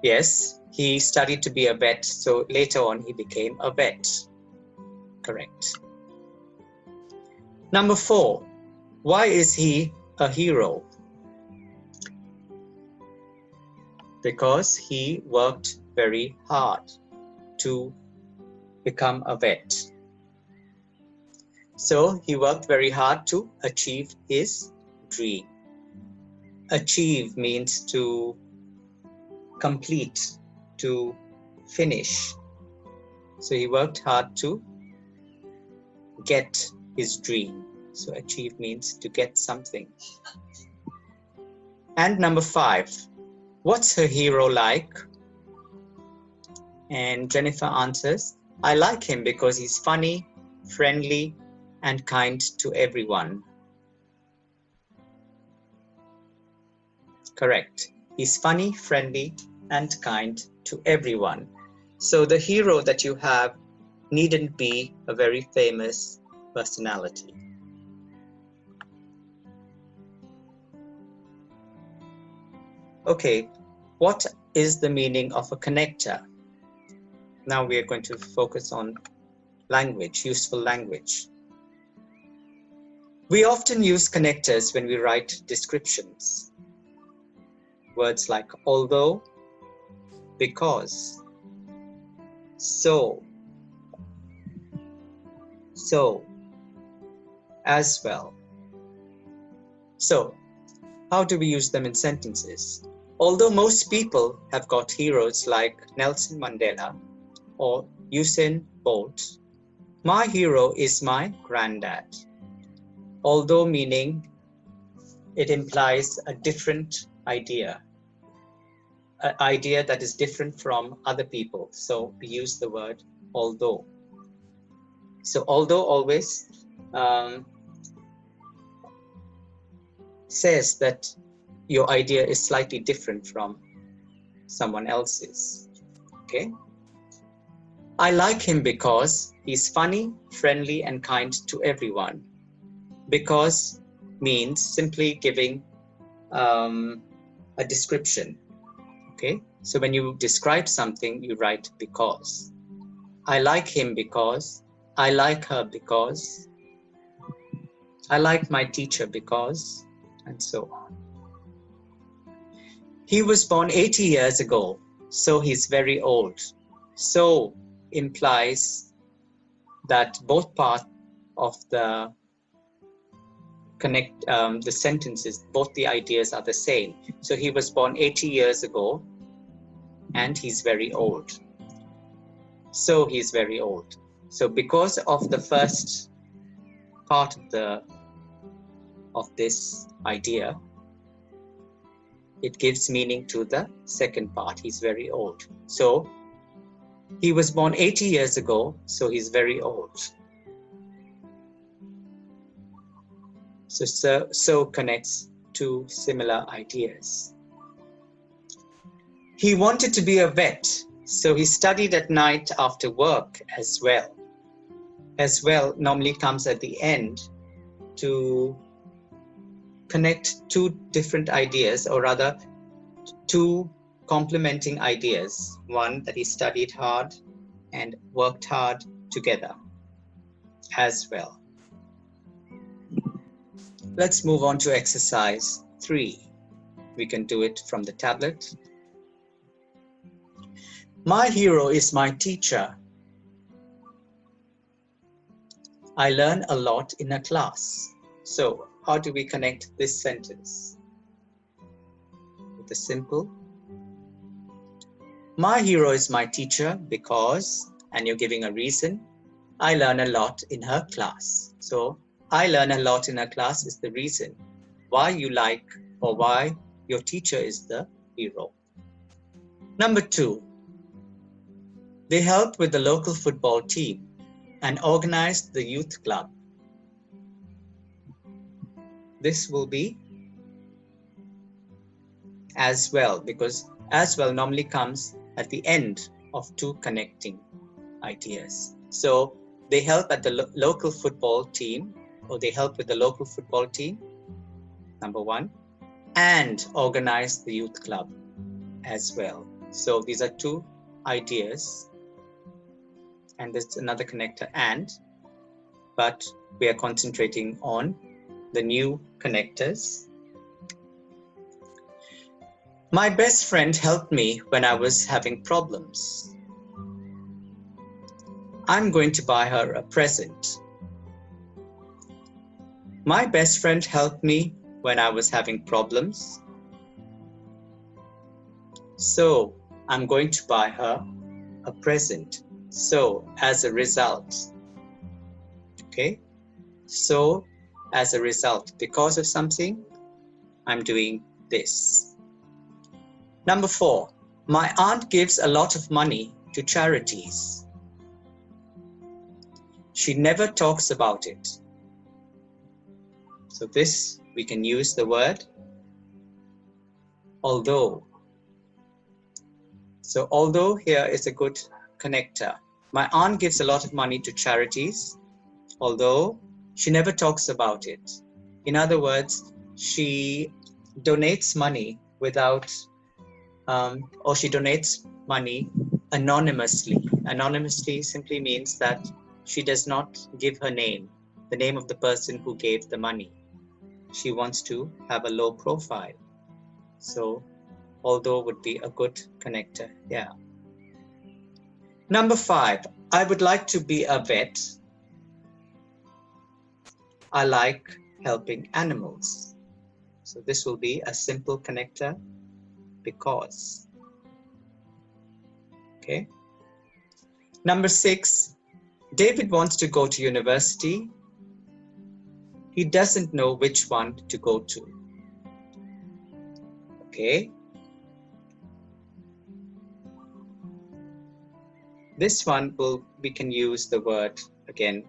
Speaker 1: Yes, he studied to be a vet, so later on he became a vet. Correct. Number 4, why is he a hero? Because he worked very hard to become a vet. So he worked very hard to achieve his dream. Achieve means to complete, to finish. So he worked hard to get his dream. So achieve means to get something. And number 5, what's her hero like? And Jennifer answers, I like him because he's funny, friendly, and kind to everyone. Correct. He's funny, friendly, and kind to everyone. So the hero that you have needn't be a very famous personality. Okay, what is the meaning of a connector? Now we are going to focus on language, useful language. We often use connectors when we write descriptions. Words like although, because, so, as well. So, how do we use them in sentences? Although most people have got heroes like Nelson Mandela or Usain Bolt, my hero is my granddad. Although meaning it implies a different idea, an idea that is different from other people. So we use the word although. So although always says that your idea is slightly different from someone else's. Okay. I like him because he's funny, friendly, and kind to everyone. Because means simply giving a description. Okay. So when you describe something, you write because. I like him because. I like her because. I like my teacher because, and so on. He was born 80 years ago, so he's very old. So implies that both of the the sentences, both the ideas are the same. So he was born 80 years ago and he's very old. So he's very old. So because of the first part of this idea, it gives meaning to the second part. He's very old. So he was born 80 years ago, so he's very old. So connects two similar ideas. He wanted to be a vet, so he studied at night after work as well. As well normally comes at the end to connect two different ideas, or rather two complementing ideas. One, that he studied hard and worked hard together as well. Let's move on to exercise 3. We can do it from the tablet. My hero is my teacher. I learn a lot in a class. So how do we connect this sentence? With a simple, my hero is my teacher because, and you're giving a reason, I learn a lot in her class. So I learn a lot in her class is the reason why you like or why your teacher is the hero. Number 2, they help with the local football team and organized the youth club. This will be as well, because as well normally comes at the end of two connecting ideas. So they help at the local football team, or they help with the local football team, number 1, and organize the youth club as well. So these are two ideas, and there's another connector and, but we are concentrating on the new connectors. My best friend helped me when I was having problems. I'm going to buy her a present. My best friend helped me when I was having problems. So I'm going to buy her a present. So as a result, okay? So as a result, because of something, I'm doing this. Number 4, my aunt gives a lot of money to charities. She never talks about it. So this, we can use the word although. So although here is a good connector. My aunt gives a lot of money to charities, although she never talks about it. In other words, she donates money without, or she donates money anonymously. Anonymously simply means that she does not give her name, the name of the person who gave the money. She wants to have a low profile. So although would be a good connector. Yeah. Number 5, I would like to be a vet. I like helping animals. So this will be a simple connector because. Okay. Number 6, David wants to go to university. He doesn't know which one to go to. Okay. This one we can use the word again,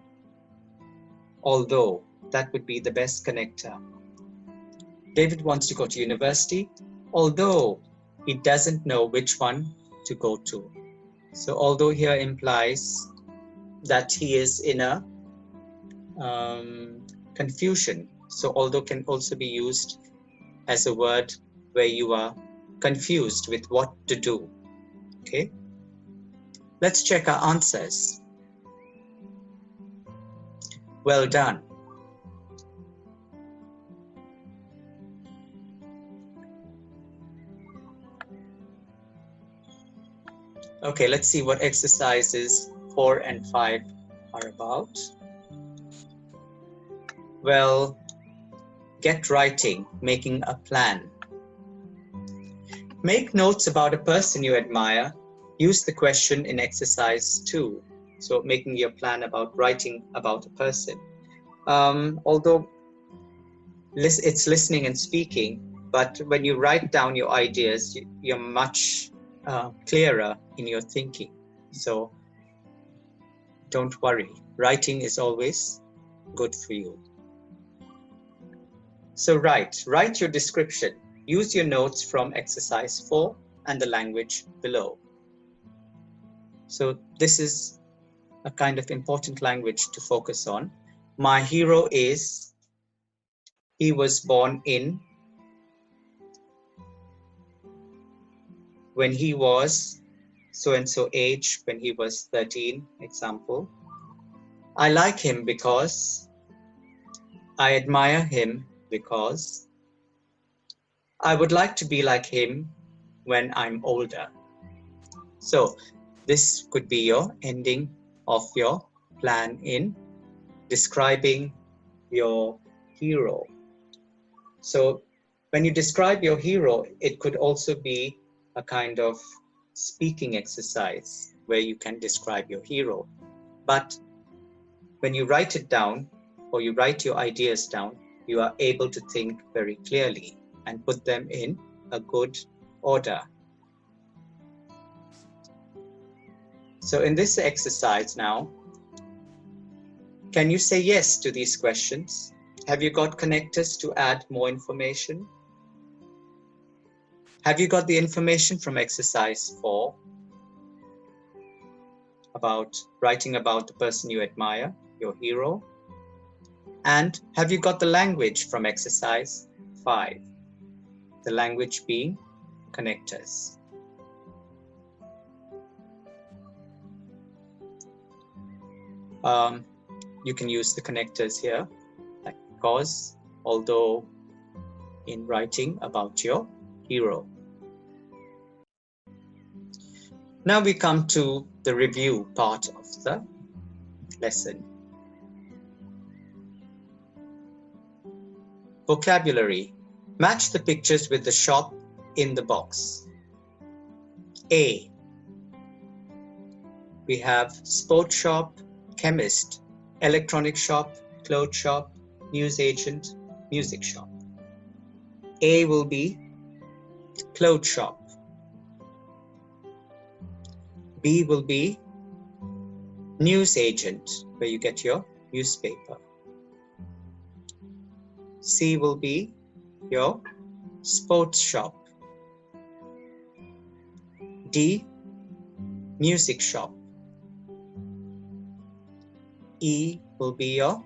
Speaker 1: although. That would be the best connector. David wants to go to university, although he doesn't know which one to go to. So although here implies that he is in a confusion. So although can also be used as a word where you are confused with what to do. Okay. Let's check our answers. Well done. Okay, let's see what exercises 4 and 5 are about. Well, get writing, making a plan. Make notes about a person you admire. Use the question in exercise 2. So making your plan about writing about a person. Although it's listening and speaking, but when you write down your ideas, you're much clearer in your thinking. So don't worry, writing is always good for you. So write your description. Use your notes from exercise 4 and the language below. So this is a kind of important language to focus on. My hero is, he was born in, when he was so-and-so age, when he was 13, example. I like him because, I admire him because, I would like to be like him when I'm older. So this could be your ending of your plan in describing your hero. So when you describe your hero, it could also be a kind of speaking exercise where you can describe your hero. But when you write it down, or you write your ideas down, you are able to think very clearly and put them in a good order. So in this exercise now, can you say yes to these questions? Have you got connectors to add more information? Have you got the information from exercise 4 about writing about the person you admire, your hero? And have you got the language from exercise 5? The language being connectors. You can use the connectors here, like cause, although in writing about your hero. Now we come to the review part of the lesson. Vocabulary. Match the pictures with the shop in the box. A. We have sports shop, chemist, electronic shop, clothes shop, newsagent, music shop. A will be clothes shop. B will be newsagent, where you get your newspaper. C will be your sports shop. D, music shop. E will be your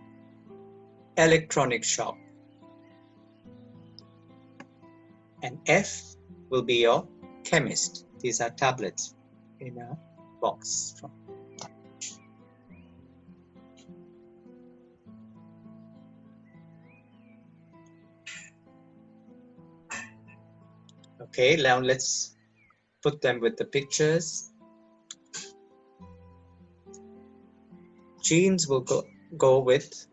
Speaker 1: electronic shop. And F will be your chemist. These are tablets in a box. Okay, now let's put them with the pictures. Jeans will go with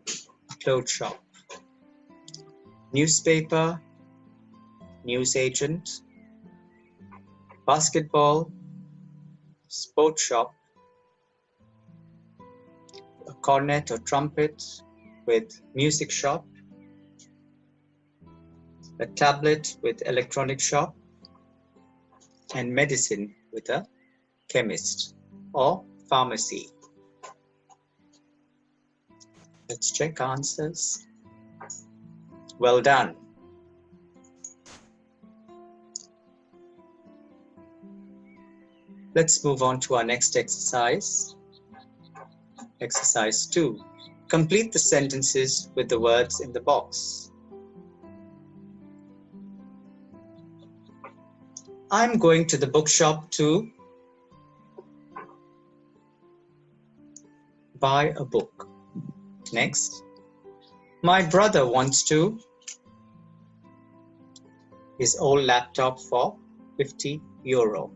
Speaker 1: clothes shop. Newspaper, newsagent. Basketball, sports shop. A cornet or trumpet with music shop. A tablet with electronic shop. And medicine with a chemist or pharmacy. Let's check answers. Well done. Let's move on to our next exercise. Exercise 2. Complete the sentences with the words in the box. I'm going to the bookshop to buy a book. Next. My brother wants to his old laptop for €50.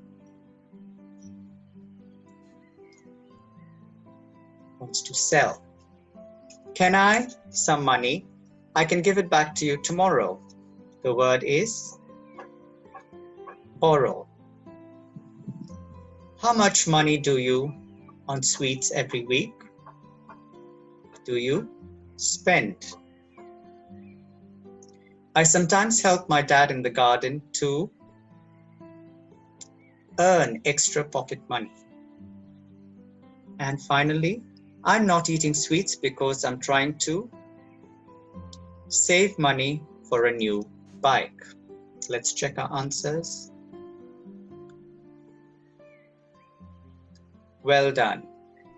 Speaker 1: Wants to sell. Can I some money I can give it back to you tomorrow. The word is borrow. How much money do you on sweets every week? Do you spend? I sometimes help my dad in the garden to earn extra pocket money. And finally, I'm not eating sweets because I'm trying to save money for a new bike. Let's check our answers. Well done.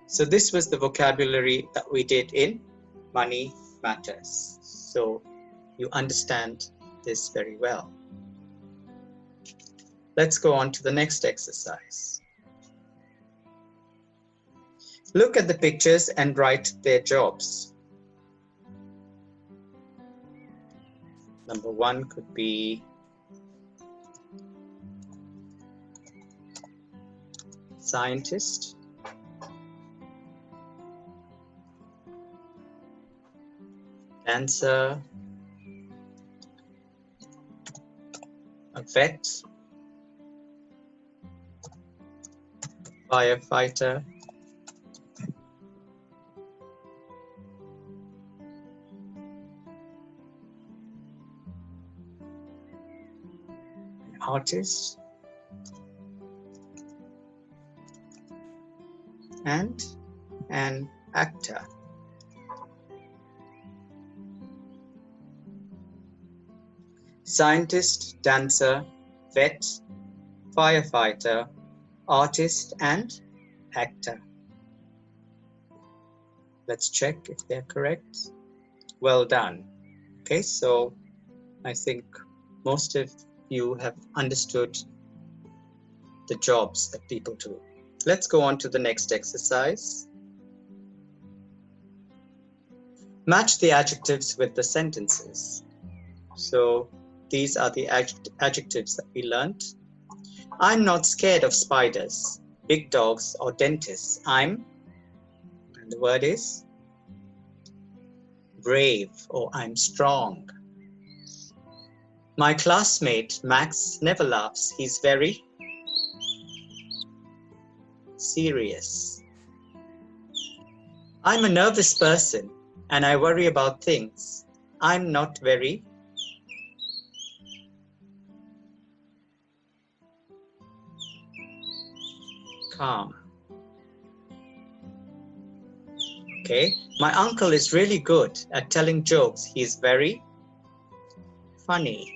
Speaker 1: So this was the vocabulary that we did in Money Matters. So you understand this very well. Let's go on to the next exercise. Look at the pictures and write their jobs. Number 1 could be scientist, dancer, a vet, firefighter, an artist, and an actor. Scientist, dancer, vet, firefighter, artist, and actor. Let's check if they're correct. Well done. Okay, so I think most of you have understood the jobs that people do. Let's go on to the next exercise. Match the adjectives with the sentences. So these are the adjectives that we learned. I'm not scared of spiders, big dogs, or dentists. I'm, and the word is brave, or I'm strong. My classmate, Max, never laughs. He's very serious. I'm a nervous person and I worry about things. I'm not very calm. Okay, my uncle is really good at telling jokes. He's very funny.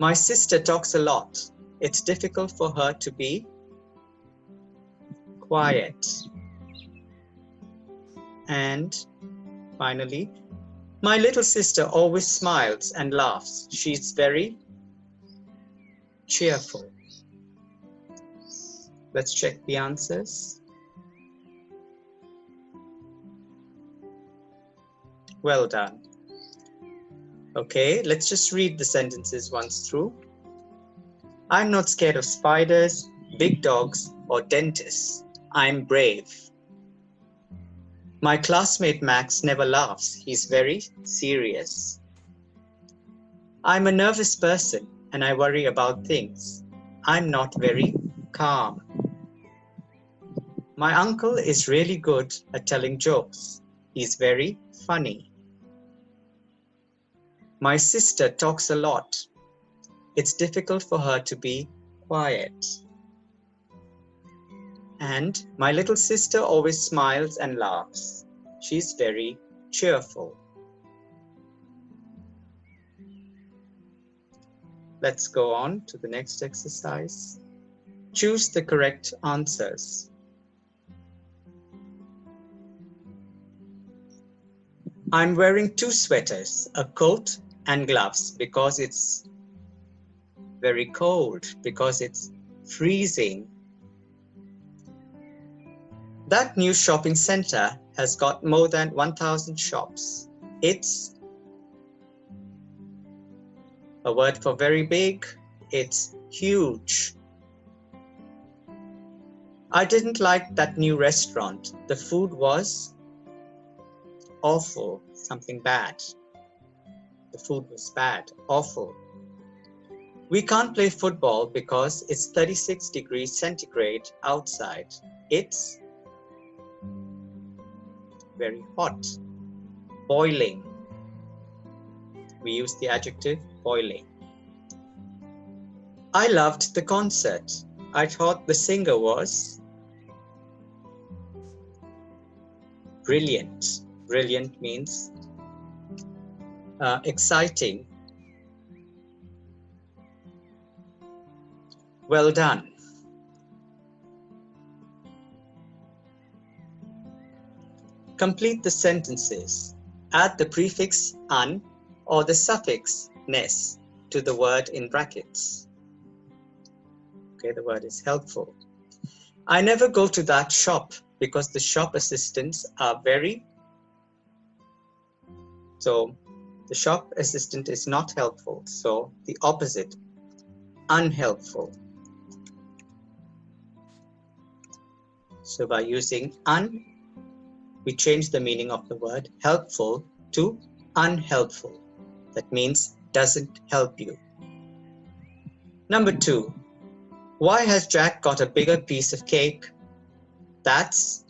Speaker 1: My sister talks a lot. It's difficult for her to be quiet. And finally, my little sister always smiles and laughs. She's very cheerful. Let's check the answers. Well done. Okay, let's just read the sentences once through. I'm not scared of spiders, big dogs, or dentists. I'm brave. My classmate Max never laughs. He's very serious. I'm a nervous person and I worry about things. I'm not very calm. My uncle is really good at telling jokes. He's very funny. My sister talks a lot. It's difficult for her to be quiet. And my little sister always smiles and laughs. She's very cheerful. Let's go on to the next exercise. Choose the correct answers. I'm wearing 2 sweaters, a coat and gloves because it's very cold, because it's freezing. That new shopping center has got more than 1,000 shops. It's a word for very big. It's huge. I didn't like that new restaurant. The food was awful, something bad. The food was bad, awful. We can't play football because it's 36 degrees centigrade outside. It's very hot, boiling. We use the adjective boiling. I loved the concert. I thought the singer was brilliant. Brilliant means exciting. Well done. Complete the sentences. Add the prefix "un" or the suffix "ness" to the word in brackets. Okay, the word is helpful. I never go to that shop because the shop assistants are very... So the shop assistant is not helpful. So the opposite, unhelpful. So by using "un", we change the meaning of the word helpful to unhelpful. That means doesn't help you. Number 2, why has Jack got a bigger piece of cake? That's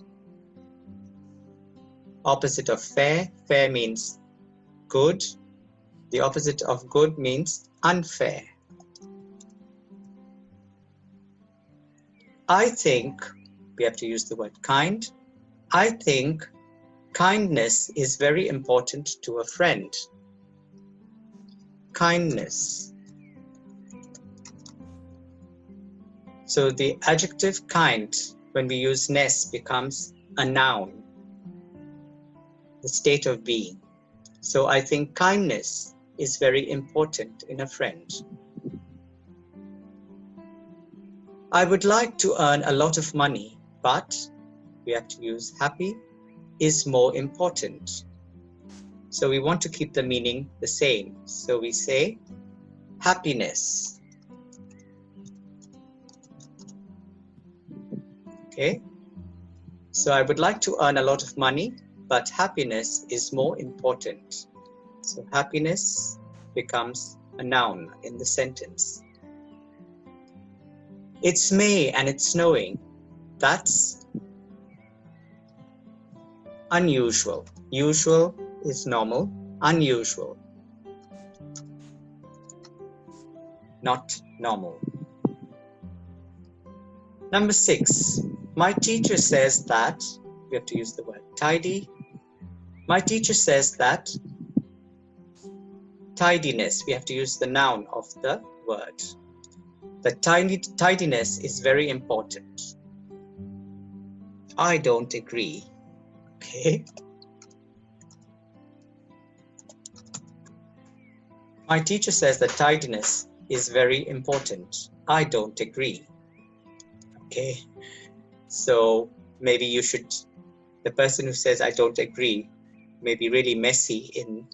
Speaker 1: opposite of fair. Fair means good. The opposite of good means unfair. I think, we have to use the word kind. I think kindness is very important to a friend. Kindness. So the adjective kind, when we use ness, becomes a noun, the state of being. So I think kindness is very important in a friend. I would like to earn a lot of money, but we have to use happy is more important. So we want to keep the meaning the same. So we say happiness. Okay. So I would like to earn a lot of money, but happiness is more important. So happiness becomes a noun in the sentence. It's May and it's snowing. That's unusual. Usual is normal. Unusual, not normal. Number 6, my teacher says that, we have to use the word tidy. My teacher says that tidiness, we have to use the noun of the word. The tidiness is very important. I don't agree. Okay. My teacher says that tidiness is very important. I don't agree. Okay. So maybe you should, the person who says I don't agree may be really messy in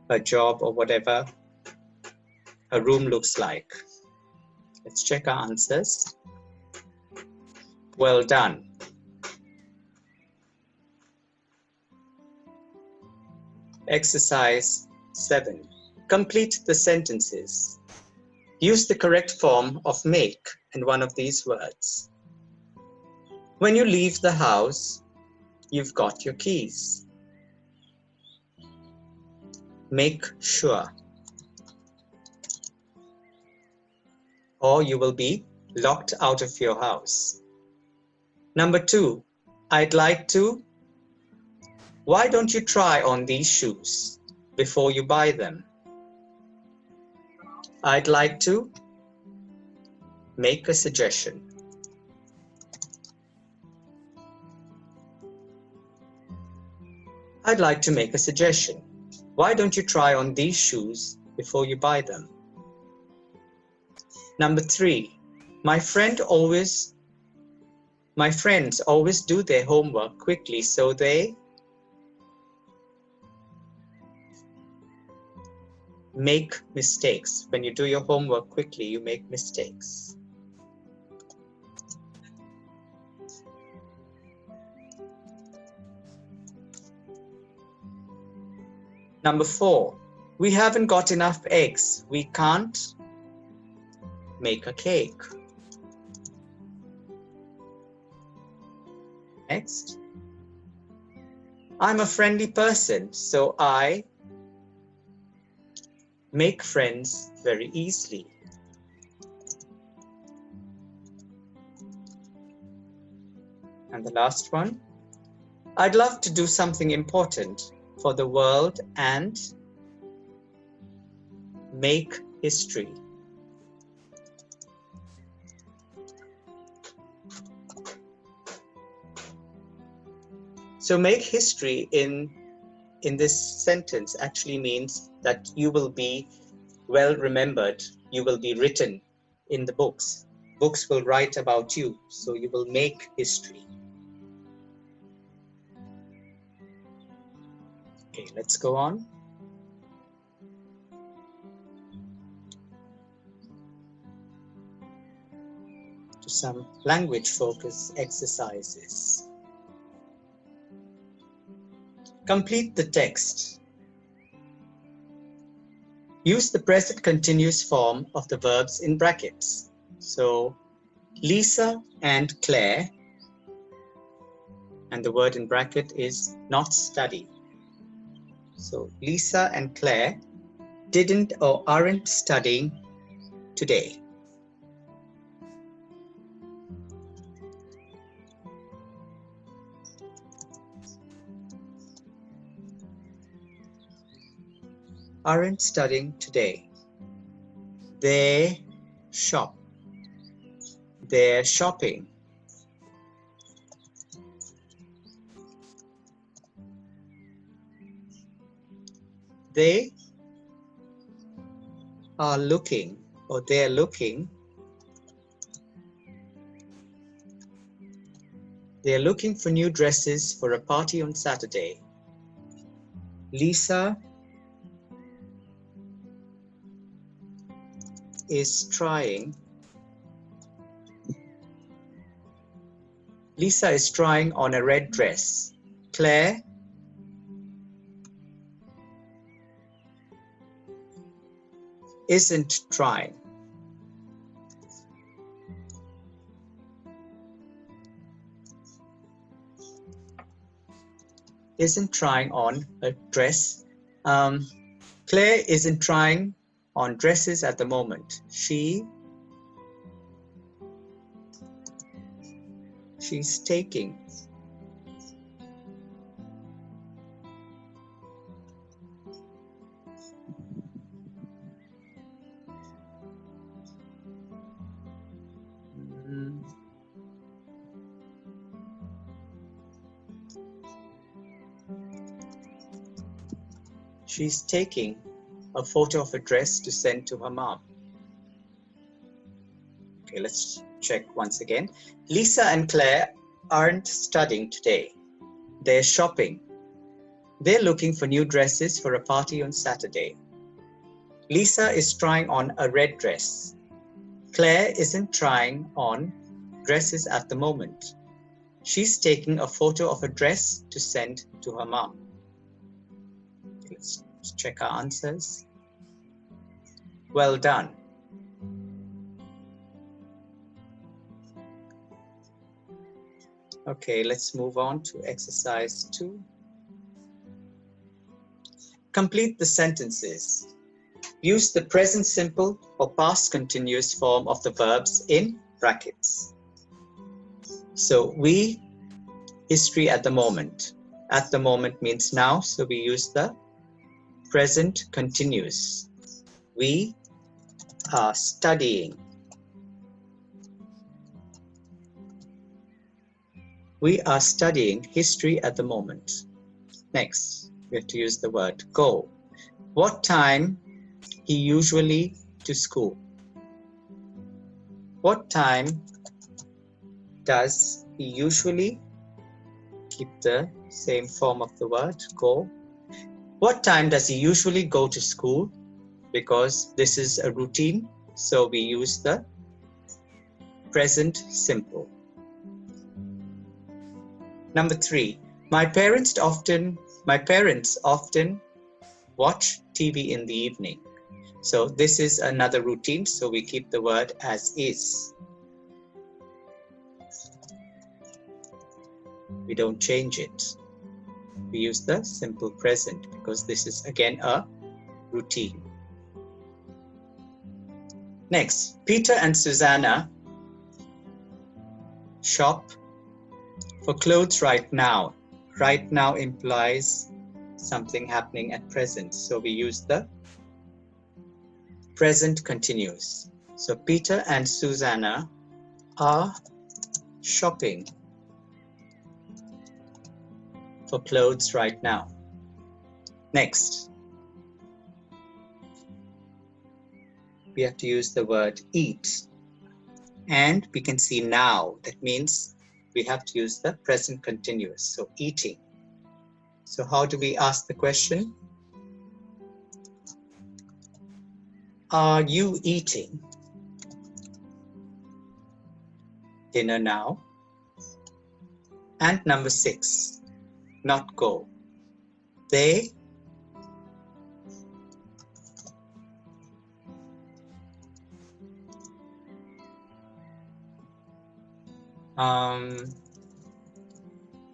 Speaker 1: her job or whatever her room looks like. Let's check our answers. Well done. Exercise 7. Complete the sentences. Use the correct form of make in one of these words. When you leave the house, you've got your keys. Make sure. Or you will be locked out of your house. Number 2, I'd like to. Why don't you try on these shoes before you buy them? I'd like to make a suggestion. I'd like to make a suggestion. Why don't you try on these shoes before you buy them? Number 3, my friends always do their homework quickly, so they make mistakes. When you do your homework quickly, you make mistakes. Number 4, we haven't got enough eggs. We can't make a cake. Next. I'm a friendly person, so I make friends very easily. And the last one. I'd love to do something important for the world and make history. So make history in this sentence actually means that you will be well remembered. You will be written in the books. Books will write about you, so you will make history. Okay, let's go on. To some language focus exercises. Complete the text. Use the present continuous form of the verbs in brackets. So, Lisa and Claire, and the word in bracket is not study. So, Lisa and Claire didn't or aren't studying today. Aren't studying today. They shop. They're shopping. They are looking, or they're looking. They're looking for new dresses for a party on Saturday. Lisa is trying. Lisa is trying on a red dress. Claire isn't trying. Isn't trying on a dress. Claire isn't trying on dresses at the moment. She's taking. She's taking a photo of a dress to send to her mom. Okay, let's check once again. Lisa and Claire aren't studying today. They're shopping. They're looking for new dresses for a party on Saturday. Lisa is trying on a red dress. Claire isn't trying on dresses at the moment. She's taking a photo of a dress to send to her mom. Let's check our answers. Well done. Okay, let's move on to exercise 2. Complete the sentences. Use the present simple or past continuous form of the verbs in brackets. So we, history at the moment. At the moment means now, so we use the present continuous. We are studying. We are studying history at the moment. Next, we have to use the word go. What time he usually to school? What time does he usually? Keep the same form of the word, go. What time does he usually go to school? Because this is a routine, so we use the present simple. Number 3, my parents often watch TV in the evening. So this is another routine, so we keep the word as is. We don't change it. We use the simple present because this is again a routine. Next, Peter and Susanna shop for clothes right now. Right now implies something happening at present, so we use the present continuous. So Peter and Susanna are shopping for clothes right now. Next, we have to use the word eat. And we can see now, that means we have to use the present continuous, so eating. So how do we ask the question? Are you eating dinner now? And number 6, not go. They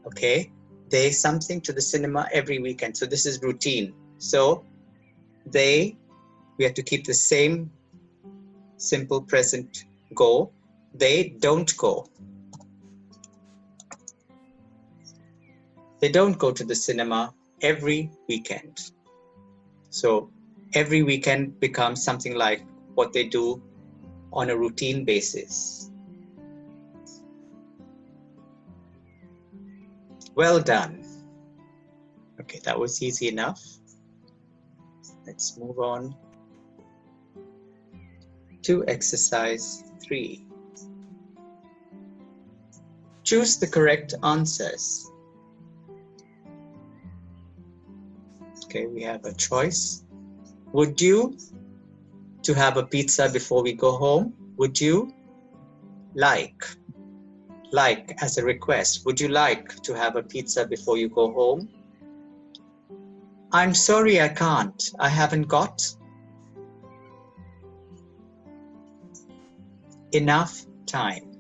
Speaker 1: okay, they something to the cinema every weekend. So this is routine. So we have to keep the same simple present go. They don't go. They don't go to the cinema every weekend. So every weekend becomes something like what they do on a routine basis. Well done. Okay, that was easy enough. Let's move on to exercise 3. Choose the correct answers. Okay, we have a choice. Would you to have a pizza before we go home? Would you like as a request, would you like to have a pizza before you go home? I'm sorry, I can't. I haven't got enough time.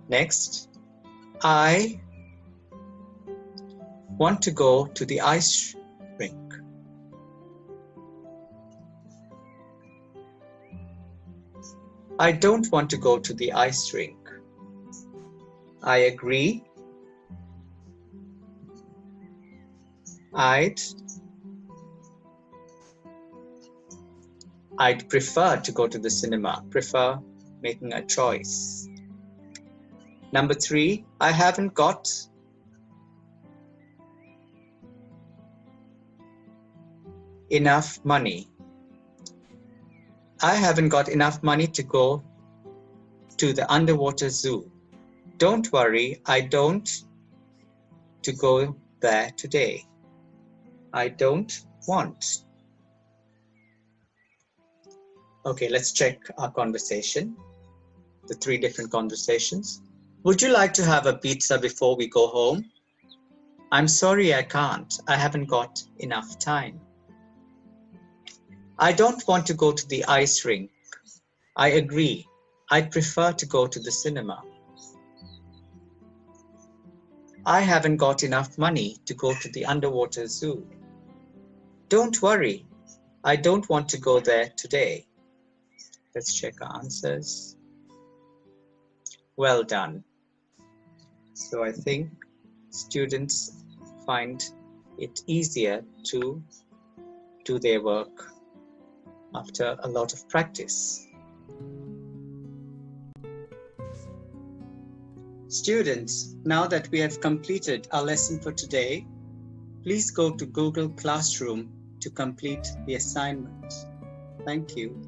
Speaker 1: Next, I want to go to the ice rink. I don't want to go to the ice rink. I agree. I'd prefer to go to the cinema. Prefer, making a choice. Number 3, I haven't got enough money. I haven't got enough money to go to the underwater zoo. Don't worry, I don't to go there today. I don't want. Okay, let's check our conversation. The 3 different conversations. Would you like to have a pizza before we go home? I'm sorry, I can't. I haven't got enough time. I don't want to go to the ice rink. I agree. I'd prefer to go to the cinema. I haven't got enough money to go to the underwater zoo. Don't worry. I don't want to go there today. Let's check our answers. Well done. So I think students find it easier to do their work after a lot of practice. Students, now that we have completed our lesson for today, please go to Google Classroom to complete the assignment. Thank you.